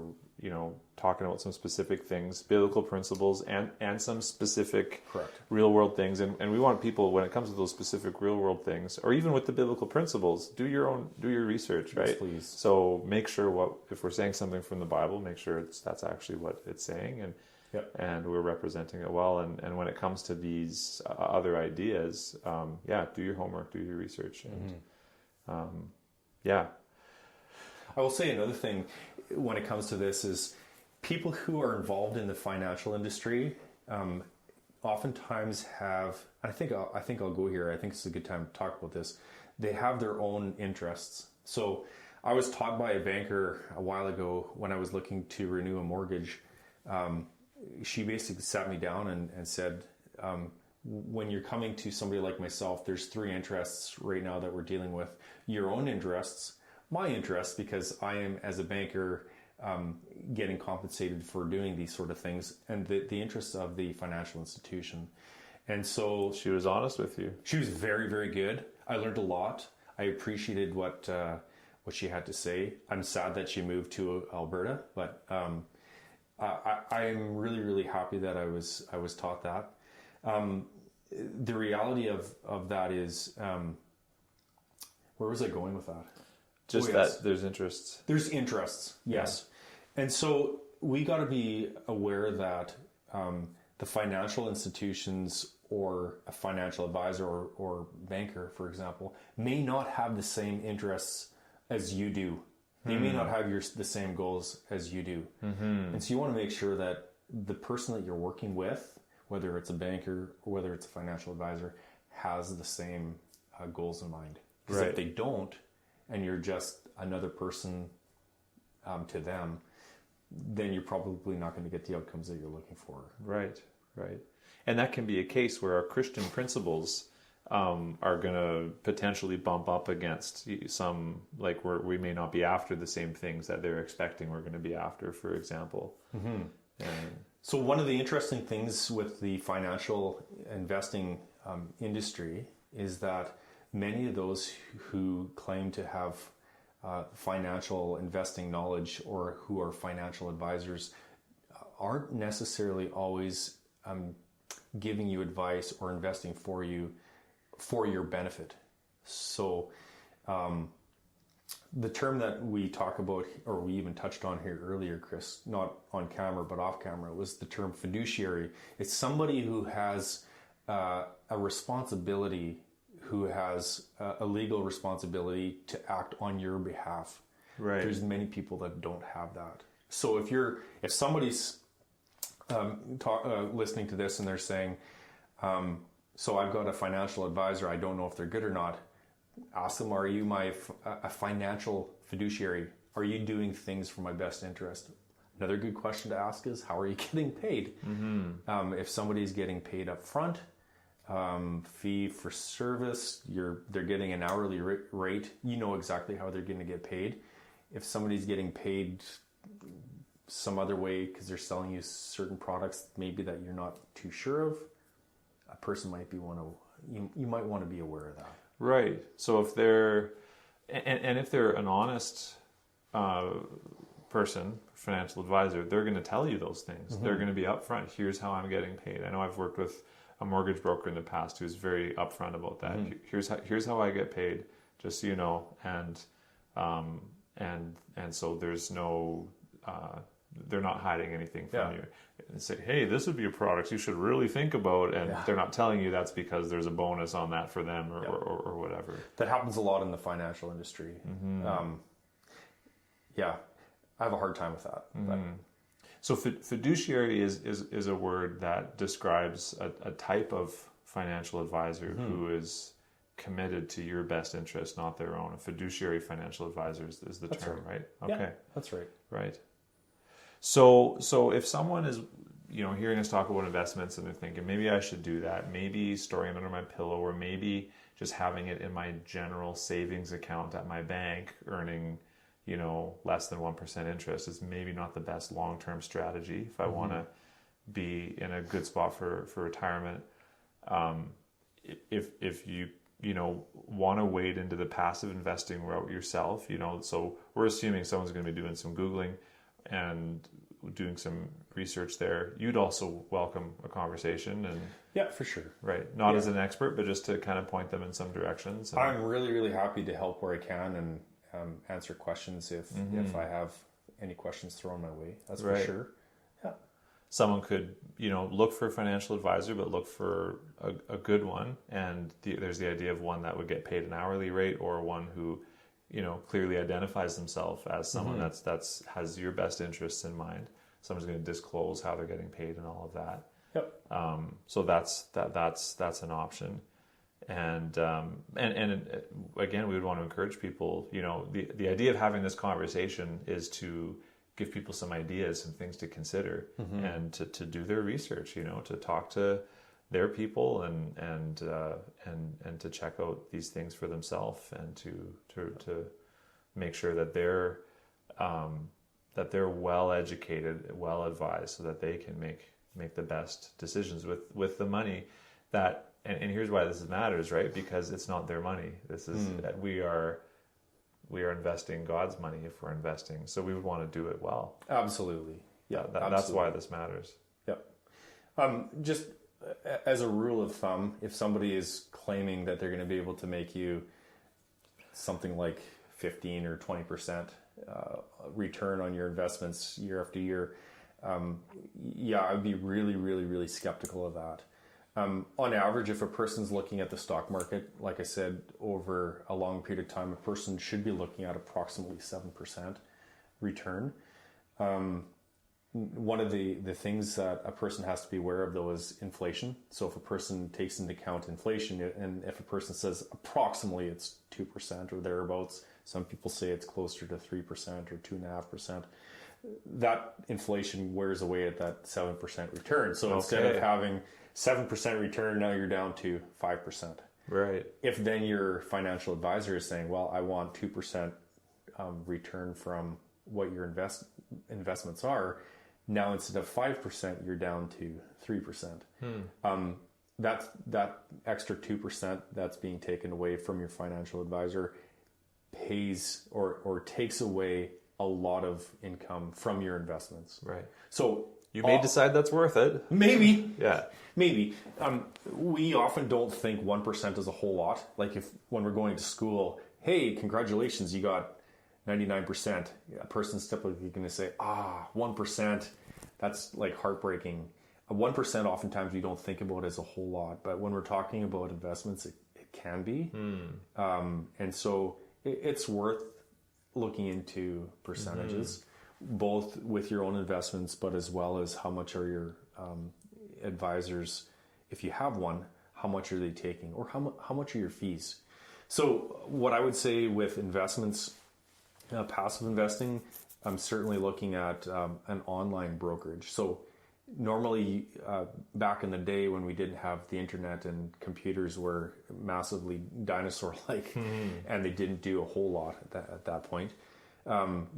talking about some specific things, biblical principles, and some specific real world things. And we want people, when it comes to those specific real world things, or even with the biblical principles, do your research, right? Yes, please. So make sure if we're saying something from the Bible, make sure that's actually what it's saying, and we're representing it well. And when it comes to these other ideas, do your homework, do your research, and I will say another thing when it comes to this is people who are involved in the financial industry oftentimes have, I think I'll go here. I think it's a good time to talk about this. They have their own interests. So I was taught by a banker a while ago when I was looking to renew a mortgage. She basically sat me down and said, when you're coming to somebody like myself, there's 3 interests right now that we're dealing with. Your own interests, my interests, because I am, as a banker, getting compensated for doing these sort of things, and the interests of the financial institution. And so she was honest with you. She was very, very good. I learned a lot. I appreciated what she had to say. I'm sad that she moved to Alberta, but I am really, really happy that I was taught that. The reality of that is, where was I going with that? Just that there's interests. There's interests, yes. Yeah. And so we got to be aware that the financial institutions or a financial advisor or banker, for example, may not have the same interests as you do. They may not have the same goals as you do. And so you want to make sure that the person that you're working with, whether it's a banker or whether it's a financial advisor, has the same goals in mind. Because if they don't, and you're just another person to them, then you're probably not going to get the outcomes that you're looking for. Right. And that can be a case where our Christian principles are going to potentially bump up against some, like we may not be after the same things that they're expecting we're going to be after, for example. So one of the interesting things with the financial investing industry is that many of those who claim to have financial investing knowledge or who are financial advisors aren't necessarily always giving you advice or investing for you for your benefit. So the term that we talk about, or we even touched on here earlier, Chris, not on camera but off camera, was the term fiduciary. It's somebody who has a responsibility, who has a legal responsibility to act on your behalf. Right. There's many people that don't have that. So if somebody's listening to this and they're saying, so I've got a financial advisor, I don't know if they're good or not, ask them, are you a financial fiduciary? Are you doing things for my best interest? Another good question to ask is, how are you getting paid? If somebody's getting paid up front, fee for service, they're getting an hourly rate, you know exactly how they're going to get paid. If somebody's getting paid some other way because they're selling you certain products maybe that you're not too sure of, a person might be you might want to be aware of that. Right. So if they're if they're an honest person, financial advisor, they're going to tell you those things. They're going to be upfront. Here's how I'm getting paid. I know I've worked with a mortgage broker in the past who's very upfront about that. Here's how I get paid, just so you know. And so there's no they're not hiding anything from you. And say, hey, this would be a product you should really think about, and they're not telling you that's because there's a bonus on that for them or whatever. That happens a lot in the financial industry. I have a hard time with that. But. So fiduciary is a word that describes a type of financial advisor who is committed to your best interest, not their own. A fiduciary financial advisor is the term, right? Okay. Yeah, that's right. Right. So if someone is, hearing us talk about investments and they're thinking, maybe I should do that, maybe storing it under my pillow, or maybe just having it in my general savings account at my bank, earning, less than 1% interest is maybe not the best long-term strategy if I want to be in a good spot for retirement. If you want to wade into the passive investing route yourself, so we're assuming someone's going to be doing some Googling and doing some research there. You'd also welcome a conversation, and yeah, for sure. Right. Not as an expert, but just to kind of point them in some directions. I'm really, really happy to help where I can and answer questions if I have any questions thrown my way. That's for sure. Yeah. Someone could, look for a financial advisor, but look for a good one. And there's the idea of one that would get paid an hourly rate, or one who, clearly identifies themselves as someone that's has your best interests in mind. Someone's going to disclose how they're getting paid and all of that. Yep. So that's an option. And again, we would want to encourage people, the idea of having this conversation is to give people some ideas and things to consider, and to do their research, to talk to their people and to check out these things for themselves, and to make sure that they're well educated, well advised, so that they can make the best decisions with the money that. And here's why this matters, right? Because it's not their money. This is we are investing God's money if we're investing. So we would want to do it well. Absolutely. Yeah, that's why this matters. Yep. Just as a rule of thumb, if somebody is claiming that they're going to be able to make you something like 15 or 20% return on your investments year after year, I'd be really, really, really skeptical of that. On average, if a person's looking at the stock market, like I said, over a long period of time, a person should be looking at approximately 7% return. One of the things that a person has to be aware of, though, is inflation. So if a person takes into account inflation, and if a person says approximately it's 2% or thereabouts, some people say it's closer to 3% or 2.5%, that inflation wears away at that 7% return. So instead of having 7% return, now you're down to 5%. Right. If then your financial advisor is saying, well, I want 2% return from what your investments are, now instead of 5%, you're down to 3%. That extra 2% that's being taken away from your financial advisor pays or takes away a lot of income from your investments. Right. So you may decide that's worth it. Maybe. Yeah. Maybe. We often don't think 1% is a whole lot. Like when we're going to school, hey, congratulations, you got 99%. A person's typically going to say, 1%, that's like heartbreaking. 1% oftentimes we don't think about as a whole lot, but when we're talking about investments, it can be. And so it's worth looking into percentages, both with your own investments, but as well as how much are your advisors, if you have one, how much are they taking, or how much are your fees? So what I would say with investments, passive investing, I'm certainly looking at an online brokerage. So normally, back in the day when we didn't have the internet and computers were massively dinosaur-like, and they didn't do a whole lot at that point,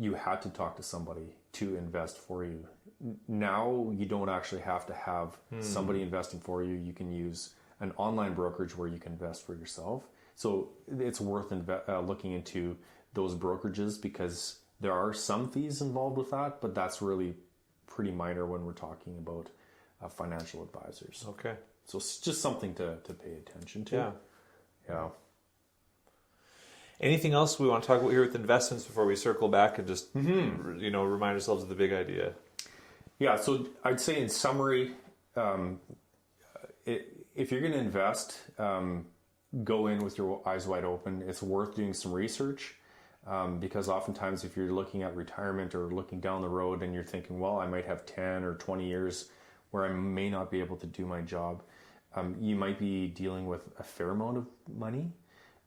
you had to talk to somebody to invest for you. Now you don't actually have to have somebody investing for you. You can use an online brokerage where you can invest for yourself. So it's worth looking into those brokerages, because there are some fees involved with that, but that's really pretty minor when we're talking about financial advisors. Okay. So it's just something to pay attention to. Yeah. Anything else we want to talk about here with investments before we circle back and just remind ourselves of the big idea? Yeah. So I'd say in summary, if you're going to invest, go in with your eyes wide open. It's worth doing some research. Because oftentimes if you're looking at retirement or looking down the road and you're thinking, well, I might have 10 or 20 years where I may not be able to do my job, you might be dealing with a fair amount of money.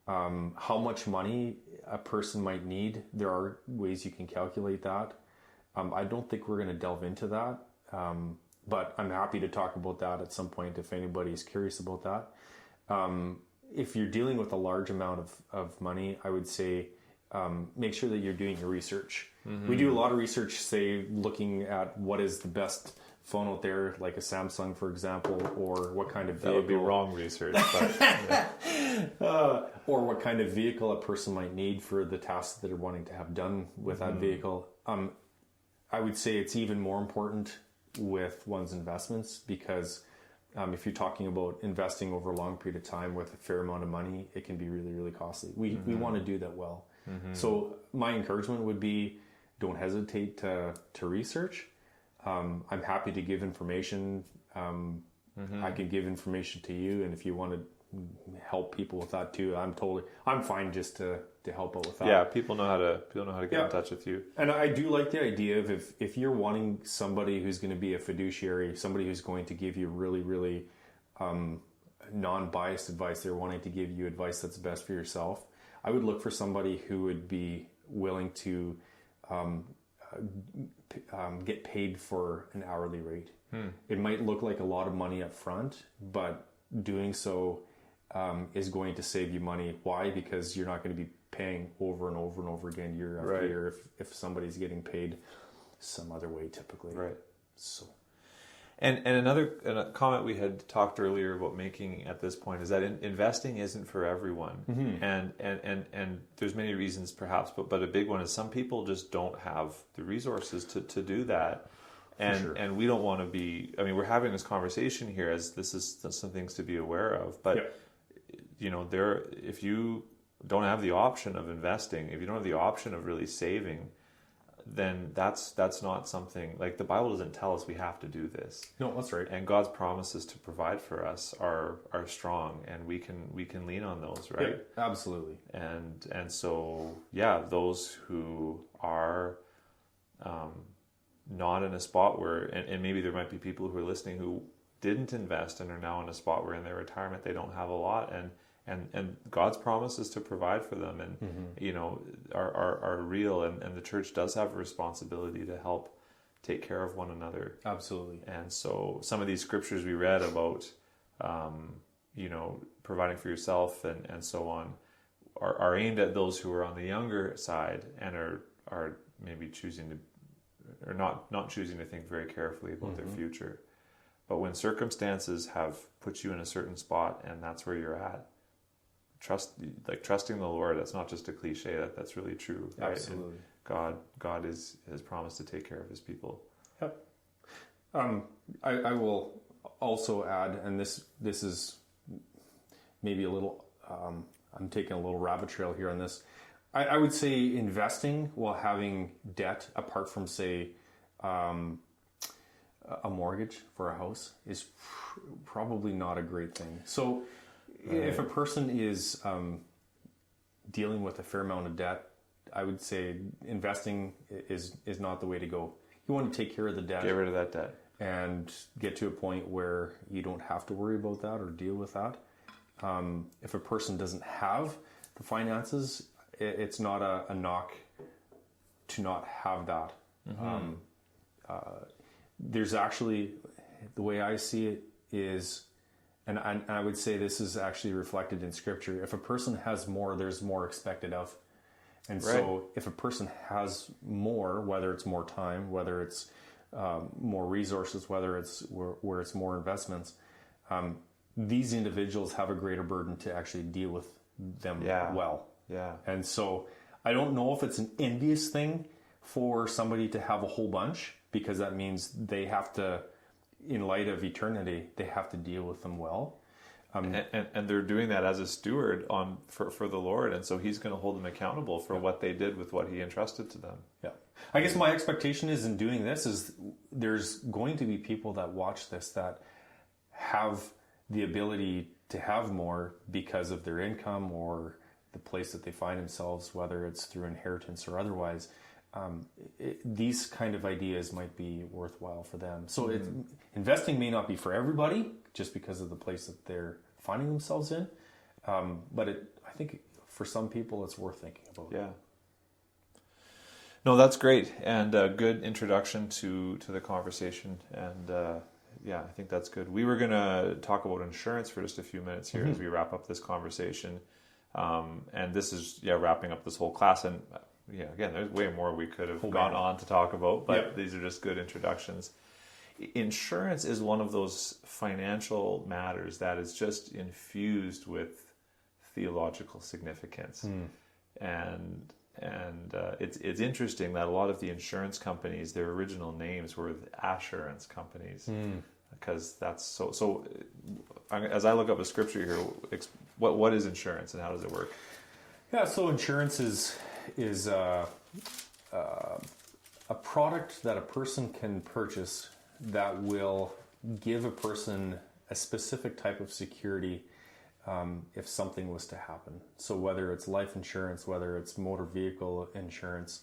How much money a person might need, there are ways you can calculate that. I don't think we're going to delve into that, but I'm happy to talk about that at some point if anybody's curious about that. If you're dealing with a large amount of money, I would say make sure that you're doing your research. We do a lot of research, say, looking at what is the best phone out there, like a Samsung, for example, or what kind of vehicle. That would be wrong research. But, or what kind of vehicle a person might need for the tasks that they're wanting to have done with that vehicle. I would say it's even more important with one's investments, because if you're talking about investing over a long period of time with a fair amount of money, it can be really, really costly. We want to do that well. So my encouragement would be, don't hesitate to research. I'm happy to give information. I can give information to you, and if you want to help people with that too, I'm fine just to help out with that. Yeah, people know how to get in touch with you. And I do like the idea of if you're wanting somebody who's going to be a fiduciary, somebody who's going to give you really, really non-biased advice, they're wanting to give you advice that's best for yourself, I would look for somebody who would be willing to get paid for an hourly rate. It might look like a lot of money up front, but doing so is going to save you money. Why? Because you're not going to be paying over and over and over again year after year if somebody's getting paid some other way typically. Right. So. And another comment we had talked earlier about making at this point is that investing isn't for everyone, and there's many reasons perhaps, but a big one is some people just don't have the resources to do that, and we don't want to be. I mean, we're having this conversation here as this is some things to be aware of, but if you don't have the option of investing, if you don't have the option of really saving, then that's not something, like, the Bible doesn't tell us we have to do this. No, that's right. And God's promises to provide for us are strong, and we can lean on those, right? Yeah, absolutely. And so, yeah, those who are not in a spot where, and maybe there might be people who are listening who didn't invest and are now in a spot where in their retirement they don't have a lot, and God's promises to provide for them, and you know, are real, and the church does have a responsibility to help take care of one another. Absolutely. And so some of these scriptures we read about you know, providing for yourself and so on are aimed at those who are on the younger side and are maybe choosing to, or not choosing to think very carefully about their future. But when circumstances have put you in a certain spot and that's where you're at, trusting the Lord, that's not just a cliche, that's really true, right? Absolutely. And God has promised to take care of his people. Yep. I will also add, and this is maybe a little, I'm taking a little rabbit trail here on this. I would say investing while having debt, apart from, say, a mortgage for a house, is probably not a great thing. So if a person is dealing with a fair amount of debt, I would say investing is not the way to go. You want to take care of the debt. Get rid of that debt. And get to a point where you don't have to worry about that or deal with that. If a person doesn't have the finances, it's not a knock to not have that. There's actually, the way I see it is, and I would say this is actually reflected in Scripture, if a person has more, there's more expected of. And right. So if a person has more, whether it's more time, whether it's more resources, whether it's where it's more investments, these individuals have a greater burden to actually deal with them well. Yeah. And so I don't know if it's an envious thing for somebody to have a whole bunch, because that means they have to, in light of eternity, they have to deal with them well. And they're doing that as a steward for the Lord, and so he's going to hold them accountable for what they did with what he entrusted to them. Yeah. I guess my expectation is, in doing this, is there's going to be people that watch this that have the ability to have more because of their income or the place that they find themselves, whether it's through inheritance or otherwise. These kind of ideas might be worthwhile for them. So investing may not be for everybody just because of the place that they're finding themselves in. But I think for some people it's worth thinking about. Yeah. No, that's great, and a good introduction to the conversation. And I think that's good. We were going to talk about insurance for just a few minutes here as we wrap up this conversation. And this is wrapping up this whole class. And again, there's way more we could have gone on to talk about, but these are just good introductions. Insurance is one of those financial matters that is just infused with theological significance. And it's interesting that a lot of the insurance companies, their original names were assurance companies, because that's so. As I look up a scripture here, what is insurance and how does it work? Yeah, so insurance is a product that a person can purchase that will give a person a specific type of security if something was to happen. So whether it's life insurance, whether it's motor vehicle insurance,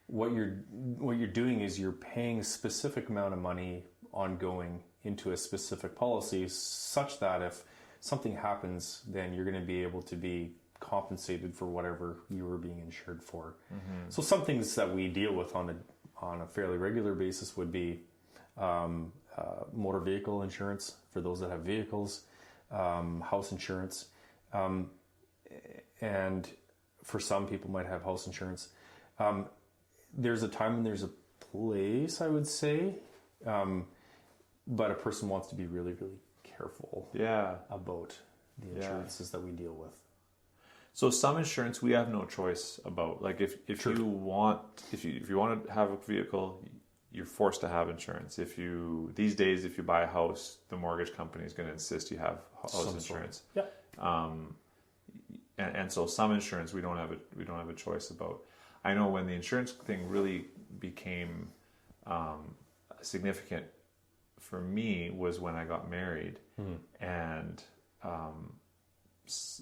what you're doing is you're paying a specific amount of money ongoing into a specific policy, such that if something happens, then you're going to be able to be compensated for whatever you were being insured for. So some things that we deal with on a fairly regular basis would be motor vehicle insurance for those that have vehicles, house insurance, and for some people might have house insurance. There's a time and there's a place, I would say, but a person wants to be really, really careful about the insurances that we deal with. So some insurance we have no choice about. Like if you want to have a vehicle, you're forced to have insurance. These days if you buy a house, the mortgage company is going to insist you have house insurance. And so some insurance we don't have a choice about. I know when the insurance thing really became significant for me was when I got married, and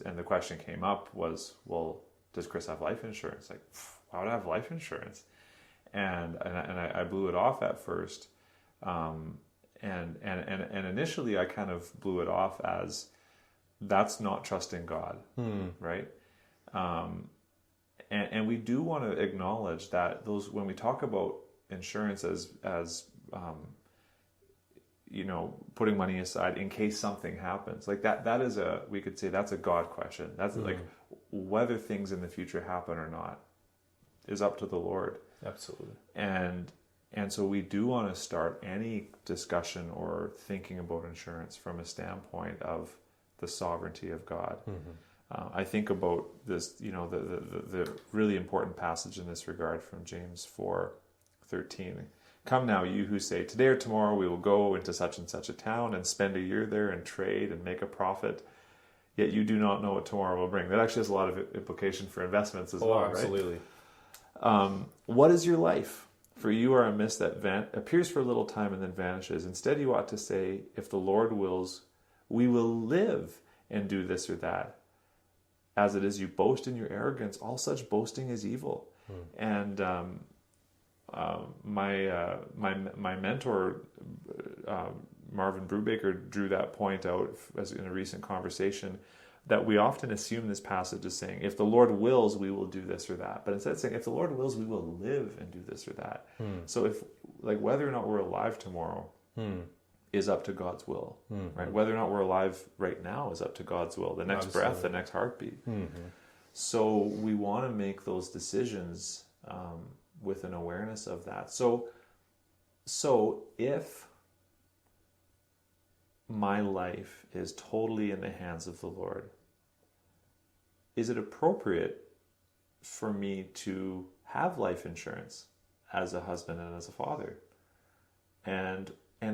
the question came up was, well, does Chris have life insurance? Like, why would I have life insurance? And I blew it off at first, and initially I kind of blew it off as that's not trusting God, right? And we do want to acknowledge that those, when we talk about insurance as putting money aside in case something happens, like that is we could say that's a God question. That's like whether things in the future happen or not is up to the Lord. Absolutely. And so we do want to start any discussion or thinking about insurance from a standpoint of the sovereignty of God. I think about this, the really important passage in this regard from James 4:13. Come now, you who say, today or tomorrow we will go into such and such a town and spend a year there and trade and make a profit, yet you do not know what tomorrow will bring. That actually has a lot of implication for investments as well, absolutely. Right? What is your life? For you are a mist that appears for a little time and then vanishes. Instead, you ought to say, if the Lord wills, we will live and do this or that. As it is, you boast in your arrogance. All such boasting is evil. And my mentor, Marvin Brubaker, drew that point out as in a recent conversation, that we often assume this passage is saying, if the Lord wills, we will do this or that. But instead it's saying, if the Lord wills, we will live and do this or that. So if, like, whether or not we're alive tomorrow is up to God's will, right? Whether or not we're alive right now is up to God's will. The next breath, the next heartbeat. So we want to make those decisions with an awareness of that. So if my life is totally in the hands of the Lord, is it appropriate for me to have life insurance as a husband and as a father? And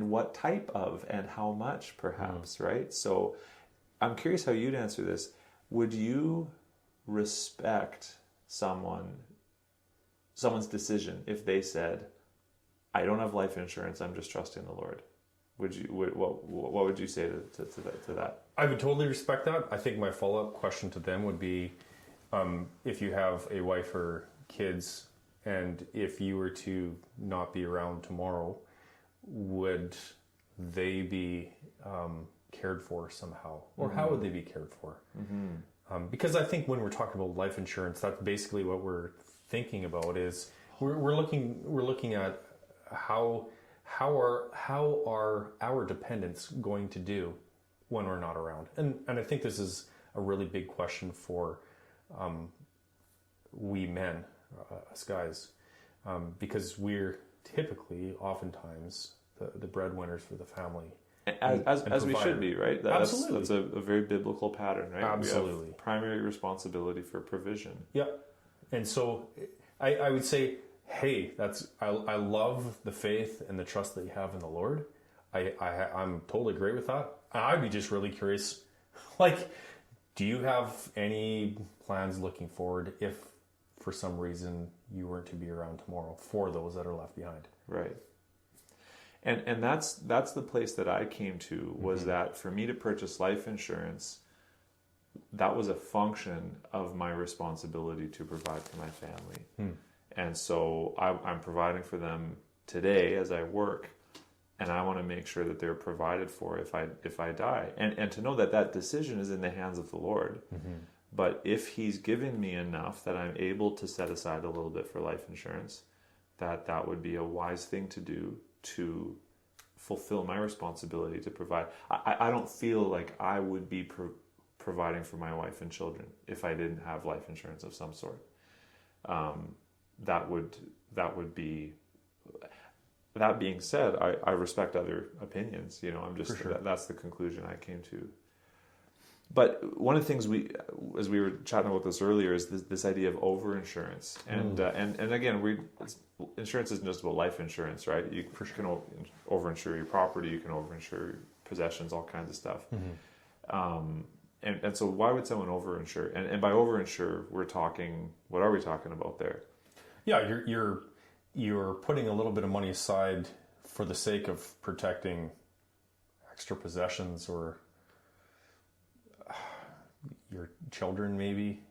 what type of, and how much, perhaps, right? So I'm curious how you'd answer this. Would you respect someone's decision if they said, I don't have life insurance, I'm just trusting the Lord? What would you say to that? I would totally respect that. I think my follow-up question to them would be, if you have a wife or kids, and if you were to not be around tomorrow, would they be cared for somehow? Or how would they be cared for? Because I think when we're talking about life insurance, that's basically what we're thinking about. Is we're looking at how are our dependents going to do when we're not around? And I think this is a really big question for we men, us guys, because we're typically, oftentimes, the breadwinners for the family. As we should be, right? Absolutely. That's a very biblical pattern, right? Absolutely. We have primary responsibility for provision. Yep. And so I would say, hey, I love the faith and the trust that you have in the Lord. I'm totally great with that. I'd be just really curious, like, do you have any plans looking forward if for some reason you weren't to be around tomorrow for those that are left behind? Right. And that's the place that I came to, was that for me to purchase life insurance, that was a function of my responsibility to provide for my family. And so I'm providing for them today as I work, and I want to make sure that they're provided for if I die. And to know that decision is in the hands of the Lord. But if He's given me enough that I'm able to set aside a little bit for life insurance, that would be a wise thing to do to fulfill my responsibility to provide. I don't feel like I would be providing for my wife and children if I didn't have life insurance of some sort. That would be. That being said, I respect other opinions. I'm just that's the conclusion I came to. But one of the things as we were chatting about this earlier, is this idea of overinsurance, and again, insurance isn't just about life insurance, right? You can overinsure your property, you can overinsure your possessions, all kinds of stuff. And so why would someone overinsure? And by overinsure, what are we talking about there? Yeah, you're putting a little bit of money aside for the sake of protecting extra possessions or your children, maybe.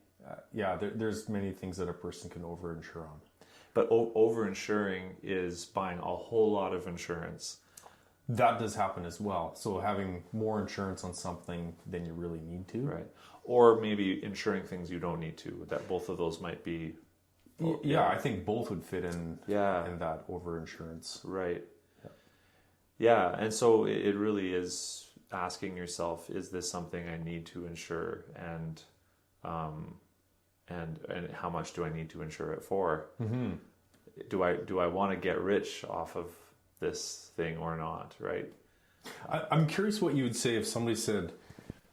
There's many things that a person can overinsure on. But overinsuring is buying a whole lot of insurance. That does happen as well. So having more insurance on something than you really need to. Right. Or maybe insuring things you don't need to. That both of those might be. Yeah, I think both would fit in that overinsurance. Right. Yeah, and so it really is asking yourself, is this something I need to insure, and how much do I need to insure it for? Mm-hmm. Do I want to get rich off of this thing or not? Right. I'm curious what you would say if somebody said,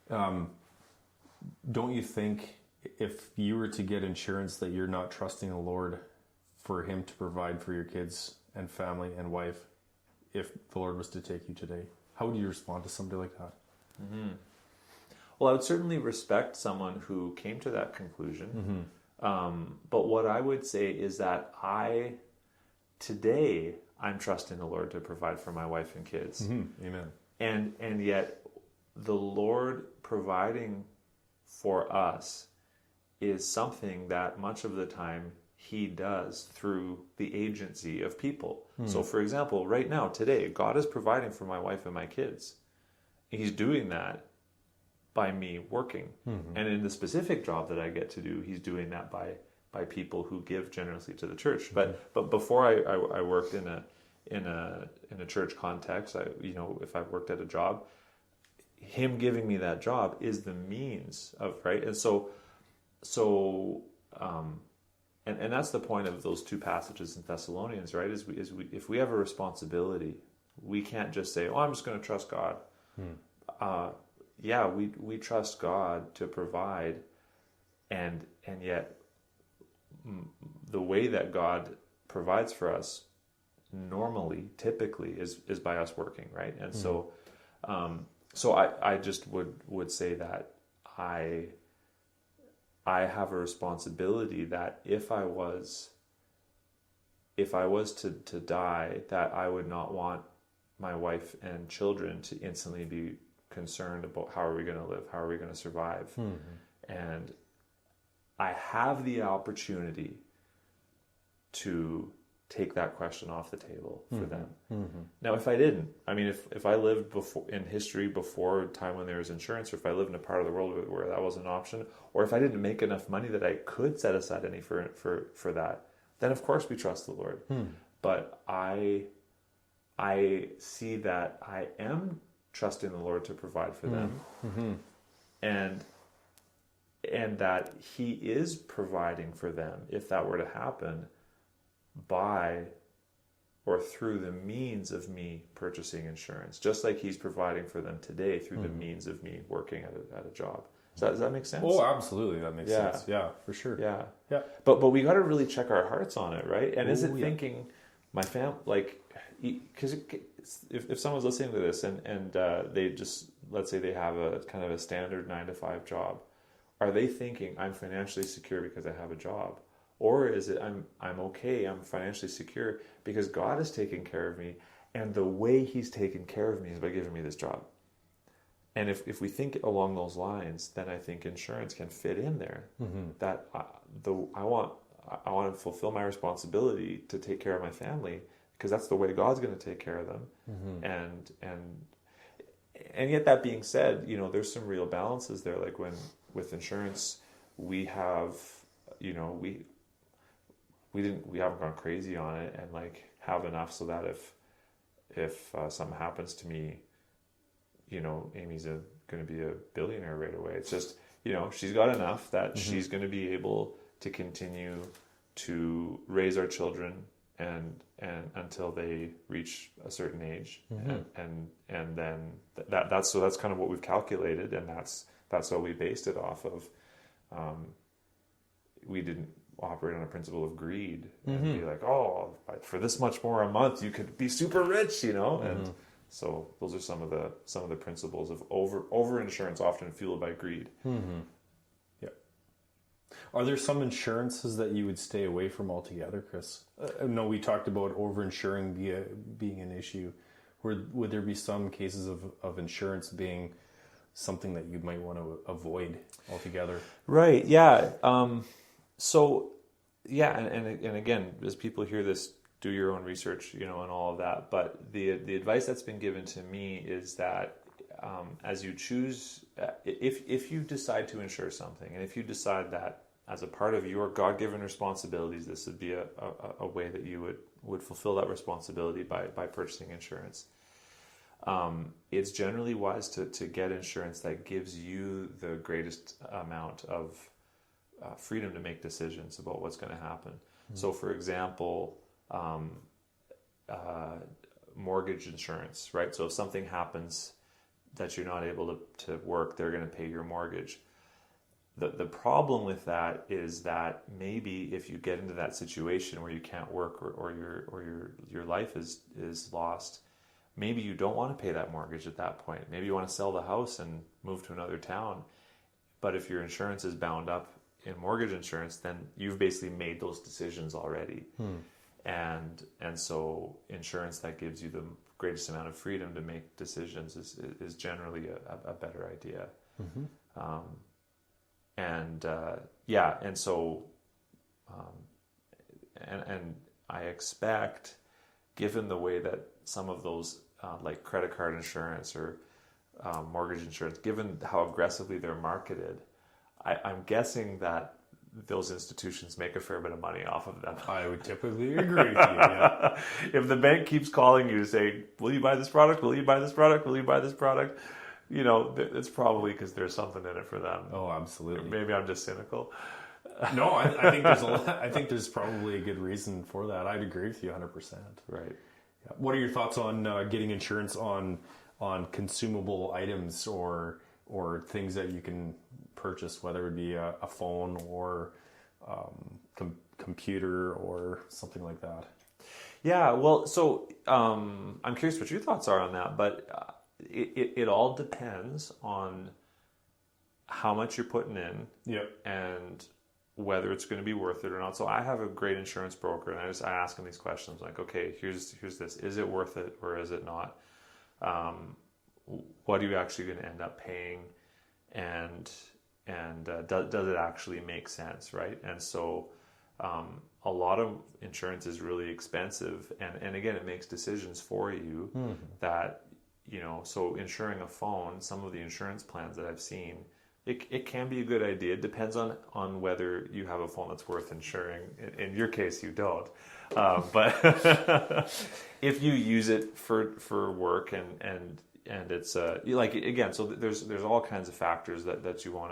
don't you think if you were to get insurance that you're not trusting the Lord for Him to provide for your kids and family and wife if the Lord was to take you today? How would you respond to somebody like that? Mm-hmm. Well, I would certainly respect someone who came to that conclusion. Mm-hmm. But what I would say is that today I'm trusting the Lord to provide for my wife and kids. Mm-hmm. Amen. And yet the Lord providing for us is something that much of the time He does through the agency of people. So for example, right now, today, God is providing for my wife and my kids. He's doing that by me working. Mm-hmm. And in the specific job that I get to do, He's doing that by people who give generously to the church. Mm-hmm. But before I worked in a church context, if I worked at a job, Him giving me that job is the means of, right? And and that's the point of those two passages in Thessalonians, right? If we have a responsibility, we can't just say, "Oh, I'm just going to trust God." We trust God to provide, and yet the way that God provides for us normally, typically, is by us working, right? And so I just would say that I have a responsibility that if I was to die, that I would not want my wife and children to instantly be concerned about how are we going to live, how are we going to survive. Mm-hmm. And I have the opportunity to take that question off the table for mm-hmm. them. Mm-hmm. Now, if I didn't, if I lived in history before a time when there was insurance, or if I lived in a part of the world where that was an option, or if I didn't make enough money that I could set aside any for that, then of course we trust the Lord. But I see that I am trusting the Lord to provide for them, mm-hmm. and that He is providing for them if that were to happen, by or through the means of me purchasing insurance, just like He's providing for them today through the means of me working at a job. Does that make sense? Oh, absolutely, that makes sense. Yeah, for sure. Yeah. But we got to really check our hearts on it, right? And is it thinking my family, like, because if someone's listening to this and they just, let's say they have a kind of a standard 9-to-5 job, are they thinking I'm financially secure because I have a job? Or is it I'm okay, I'm financially secure because God is taking care of me, and the way He's taking care of me is by giving me this job? And if we think along those lines, then I think insurance can fit in there. Mm-hmm. That I want to fulfill my responsibility to take care of my family, because that's the way God's going to take care of them. Mm-hmm. And yet, that being said, there's some real balances there. Like when with insurance, we have, we haven't gone crazy on it, and like have enough so that if something happens to me, Amy's going to be a billionaire right away. It's just, she's got enough that mm-hmm. she's going to be able to continue to raise our children and until they reach a certain age, mm-hmm. and then that's kind of what we've calculated, and that's what we based it off of. We didn't operate on a principle of greed and mm-hmm. be like, oh, for this much more a month you could be super rich, mm-hmm. and so those are some of the principles of over insurance, often fueled by greed. Mm-hmm. Yeah. Are there some insurances that you would stay away from altogether, Chris? No, we talked about over-insuring being an issue. Would there be some cases of insurance being something that you might want to avoid altogether? Right. Yeah. So, yeah, and again, as people hear this, do your own research, and all of that. But the advice that's been given to me is that as you choose, if you decide to insure something, and if you decide that as a part of your God-given responsibilities, this would be a way that you would fulfill that responsibility by purchasing insurance. It's generally wise to get insurance that gives you the greatest amount of freedom to make decisions about what's going to happen. Mm-hmm. So, for example, mortgage insurance, right? So if something happens that you're not able to work, they're going to pay your mortgage. The problem with that is that maybe if you get into that situation where you can't work or your life is lost, maybe you don't want to pay that mortgage at that point. Maybe you want to sell the house and move to another town. But if your insurance is bound up in mortgage insurance, then you've basically made those decisions already. And so insurance that gives you the greatest amount of freedom to make decisions is generally a better idea. Mm-hmm. And I expect, given the way that some of those like credit card insurance or mortgage insurance, given how aggressively they're marketed, I'm guessing that those institutions make a fair bit of money off of them. I would typically agree with you. Yeah. If the bank keeps calling you to say, will you buy this product? Will you buy this product? Will you buy this product? It's probably because there's something in it for them. Oh, absolutely. Maybe I'm just cynical. No, I think there's I think there's probably a good reason for that. I'd agree with you 100%. Right. Yeah. What are your thoughts on getting insurance on consumable items or things that you can purchase, whether it be a phone or computer or something like that? Yeah, well, so I'm curious what your thoughts are on that, but it all depends on how much you're putting in. Yep. And whether it's going to be worth it or not. So I have a great insurance broker, and I ask him these questions like, okay, here's this. Is it worth it or is it not? What are you actually going to end up paying? And does it actually make sense, right? And so a lot of insurance is really expensive, and again, it makes decisions for you. Mm-hmm. That, so insuring a phone, some of the insurance plans that I've seen, it can be a good idea. It depends on whether you have a phone that's worth insuring. In your case, you don't. But if you use it for work and it's like, again, so there's all kinds of factors that you want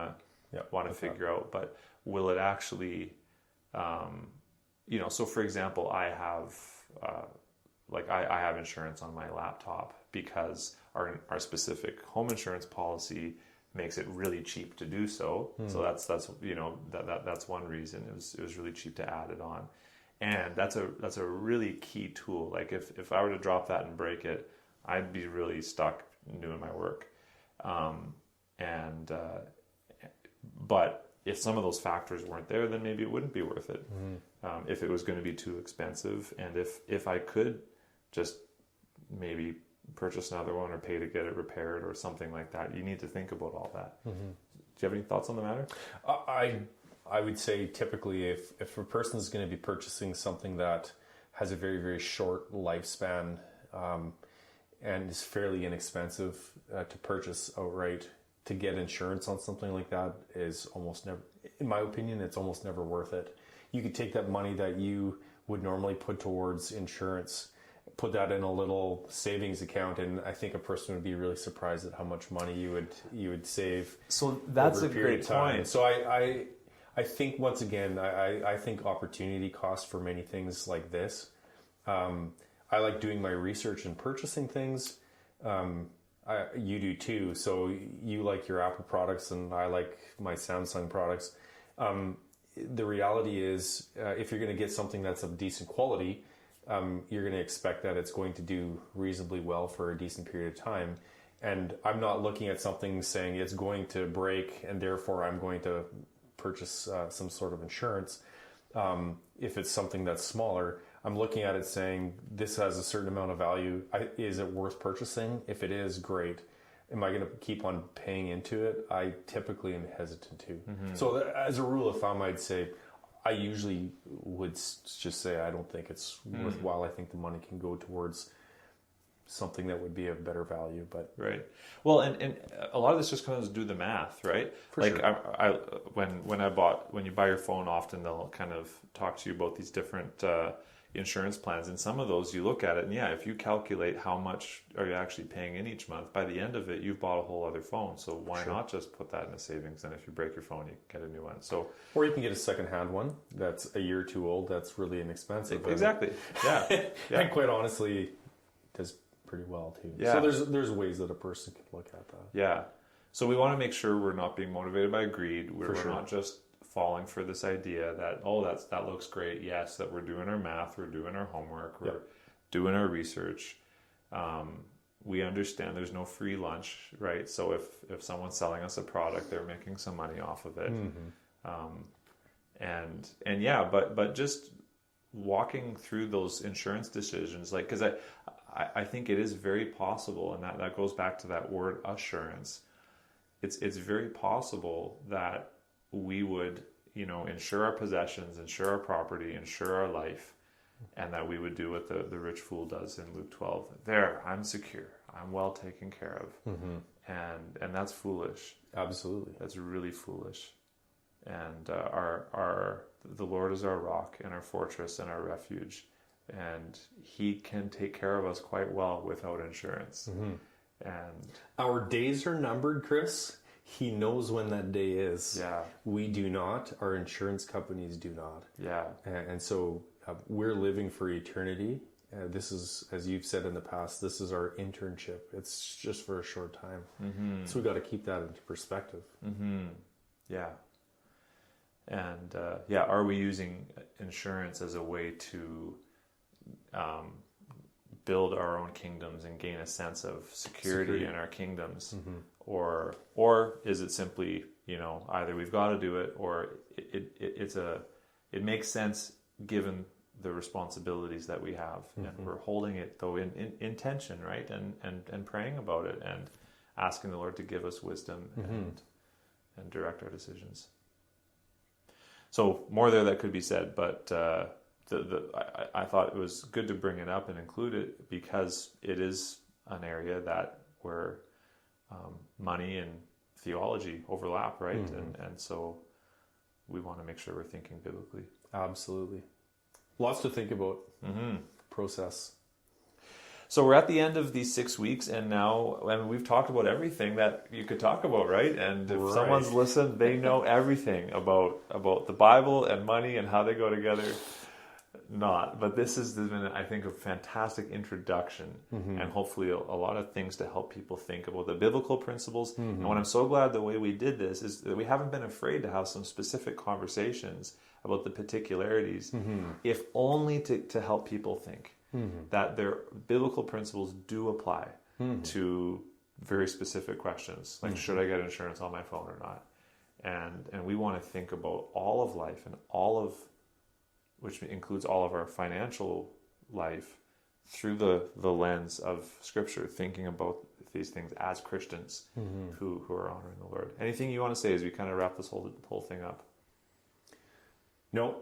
to figure out. But will it actually, so for example, I have I have insurance on my laptop because our specific home insurance policy makes it really cheap to do so. So that's one reason. It was really cheap to add it on, and that's a really key tool. Like if I were to drop that and break it, I'd be really stuck doing my work. But if some of those factors weren't there, then maybe it wouldn't be worth it. Mm-hmm. If it was going to be too expensive, and if I could just maybe purchase another one or pay to get it repaired or something like that, you need to think about all that. Mm-hmm. Do you have any thoughts on the matter? I would say typically if a person is going to be purchasing something that has a very, very short lifespan and is fairly inexpensive to purchase outright, to get insurance on something like that is almost never, in my opinion, it's almost never worth it. You could take that money that you would normally put towards insurance, put that in a little savings account, and I think a person would be really surprised at how much money you would save. So that's a great point. So I think, once again, I think opportunity cost for many things like this. I like doing my research and purchasing things. You do too. So you like your Apple products and I like my Samsung products. The reality is, if you're going to get something that's of decent quality, you're going to expect that it's going to do reasonably well for a decent period of time. And I'm not looking at something saying it's going to break and therefore I'm going to purchase some sort of insurance, if it's something that's smaller, I'm looking at it saying, this has a certain amount of value. Is it worth purchasing? If it is, great. Am I going to keep on paying into it? I typically am hesitant to. So as a rule of thumb, I'd say I usually would just say I don't think it's worthwhile. I think the money can go towards something that would be of better value. But right. Well, and a lot of this just comes to do the math, right? For sure. When you buy your phone, often they'll kind of talk to you about these different insurance plans, and some of those you look at it, and if you calculate how much are you actually paying in each month, by the end of it you've bought a whole other phone. So why not just put that in a savings, and if you break your phone you get a new one. So, or you can get a second-hand one that's a year or two old that's really inexpensive. Exactly. Yeah. And quite honestly does pretty well too. So there's ways that a person can look at that. Yeah. So we want to make sure we're not being motivated by greed. We're sure. not just falling for this idea that that looks great. Yes, that we're doing our math, we're doing our homework, we're doing our research. We understand there's no free lunch, right? So if someone's selling us a product, they're making some money off of it. But just walking through those insurance decisions, because I think it is very possible, and that goes back to that word assurance. It's very possible that we would, insure our possessions, insure our property, insure our life, and that we would do what the rich fool does in Luke 12. There, I'm secure. I'm well taken care of. And that's foolish. Absolutely. That's really foolish. And the Lord is our rock and our fortress and our refuge. And he can take care of us quite well without insurance. And our days are numbered, Chris. He knows when that day is. Yeah. We do not. Our insurance companies do not. Yeah. And so we're living for eternity. This is, as you've said in the past, this is our internship. It's just for a short time. So we've got to keep that into perspective. Yeah. And are we using insurance as a way to build our own kingdoms and gain a sense of security in our kingdoms? Or is it simply, either we've got to do it, or it makes sense given the responsibilities that we have, and we're holding it though in tension, right? And praying about it and asking the Lord to give us wisdom and direct our decisions. So more there that could be said, but I thought it was good to bring it up and include it because it is an area where money and theology overlap, right? And so we want to make sure we're thinking biblically. Absolutely. Lots to think about. Process. So we're at the end of these 6 weeks, and now we've talked about everything that you could talk about, right? And if someone's listened, they know everything about the Bible and money and how they go together. Not, but this has been, I think, a fantastic introduction, and hopefully a lot of things to help people think about the biblical principles. And what I'm so glad the way we did this is that we haven't been afraid to have some specific conversations about the particularities, if only to help people think that their biblical principles do apply to very specific questions, like should I get insurance on my phone or not? And we want to think about all of life and which includes all of our financial life through the lens of Scripture, thinking about these things as Christians who are honoring the Lord. Anything you want to say as we kind of wrap this whole thing up? No.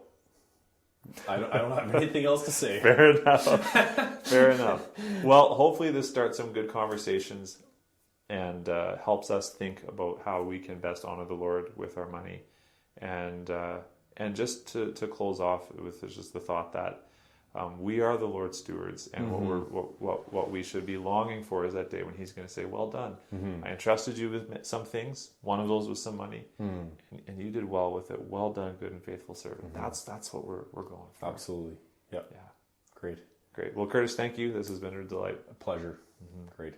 I don't have anything else to say. Fair enough. Fair enough. Well, hopefully this starts some good conversations and helps us think about how we can best honor the Lord with our money. And just to close off with just the thought that we are the Lord's stewards, and what we should be longing for is that day when He's going to say, "Well done. I entrusted you with some things. One of those was some money, and you did well with it. Well done, good and faithful servant." That's what we're going for. Absolutely. Yep. Yeah. Great. Well, Curtis, thank you. This has been a delight. A pleasure. Great.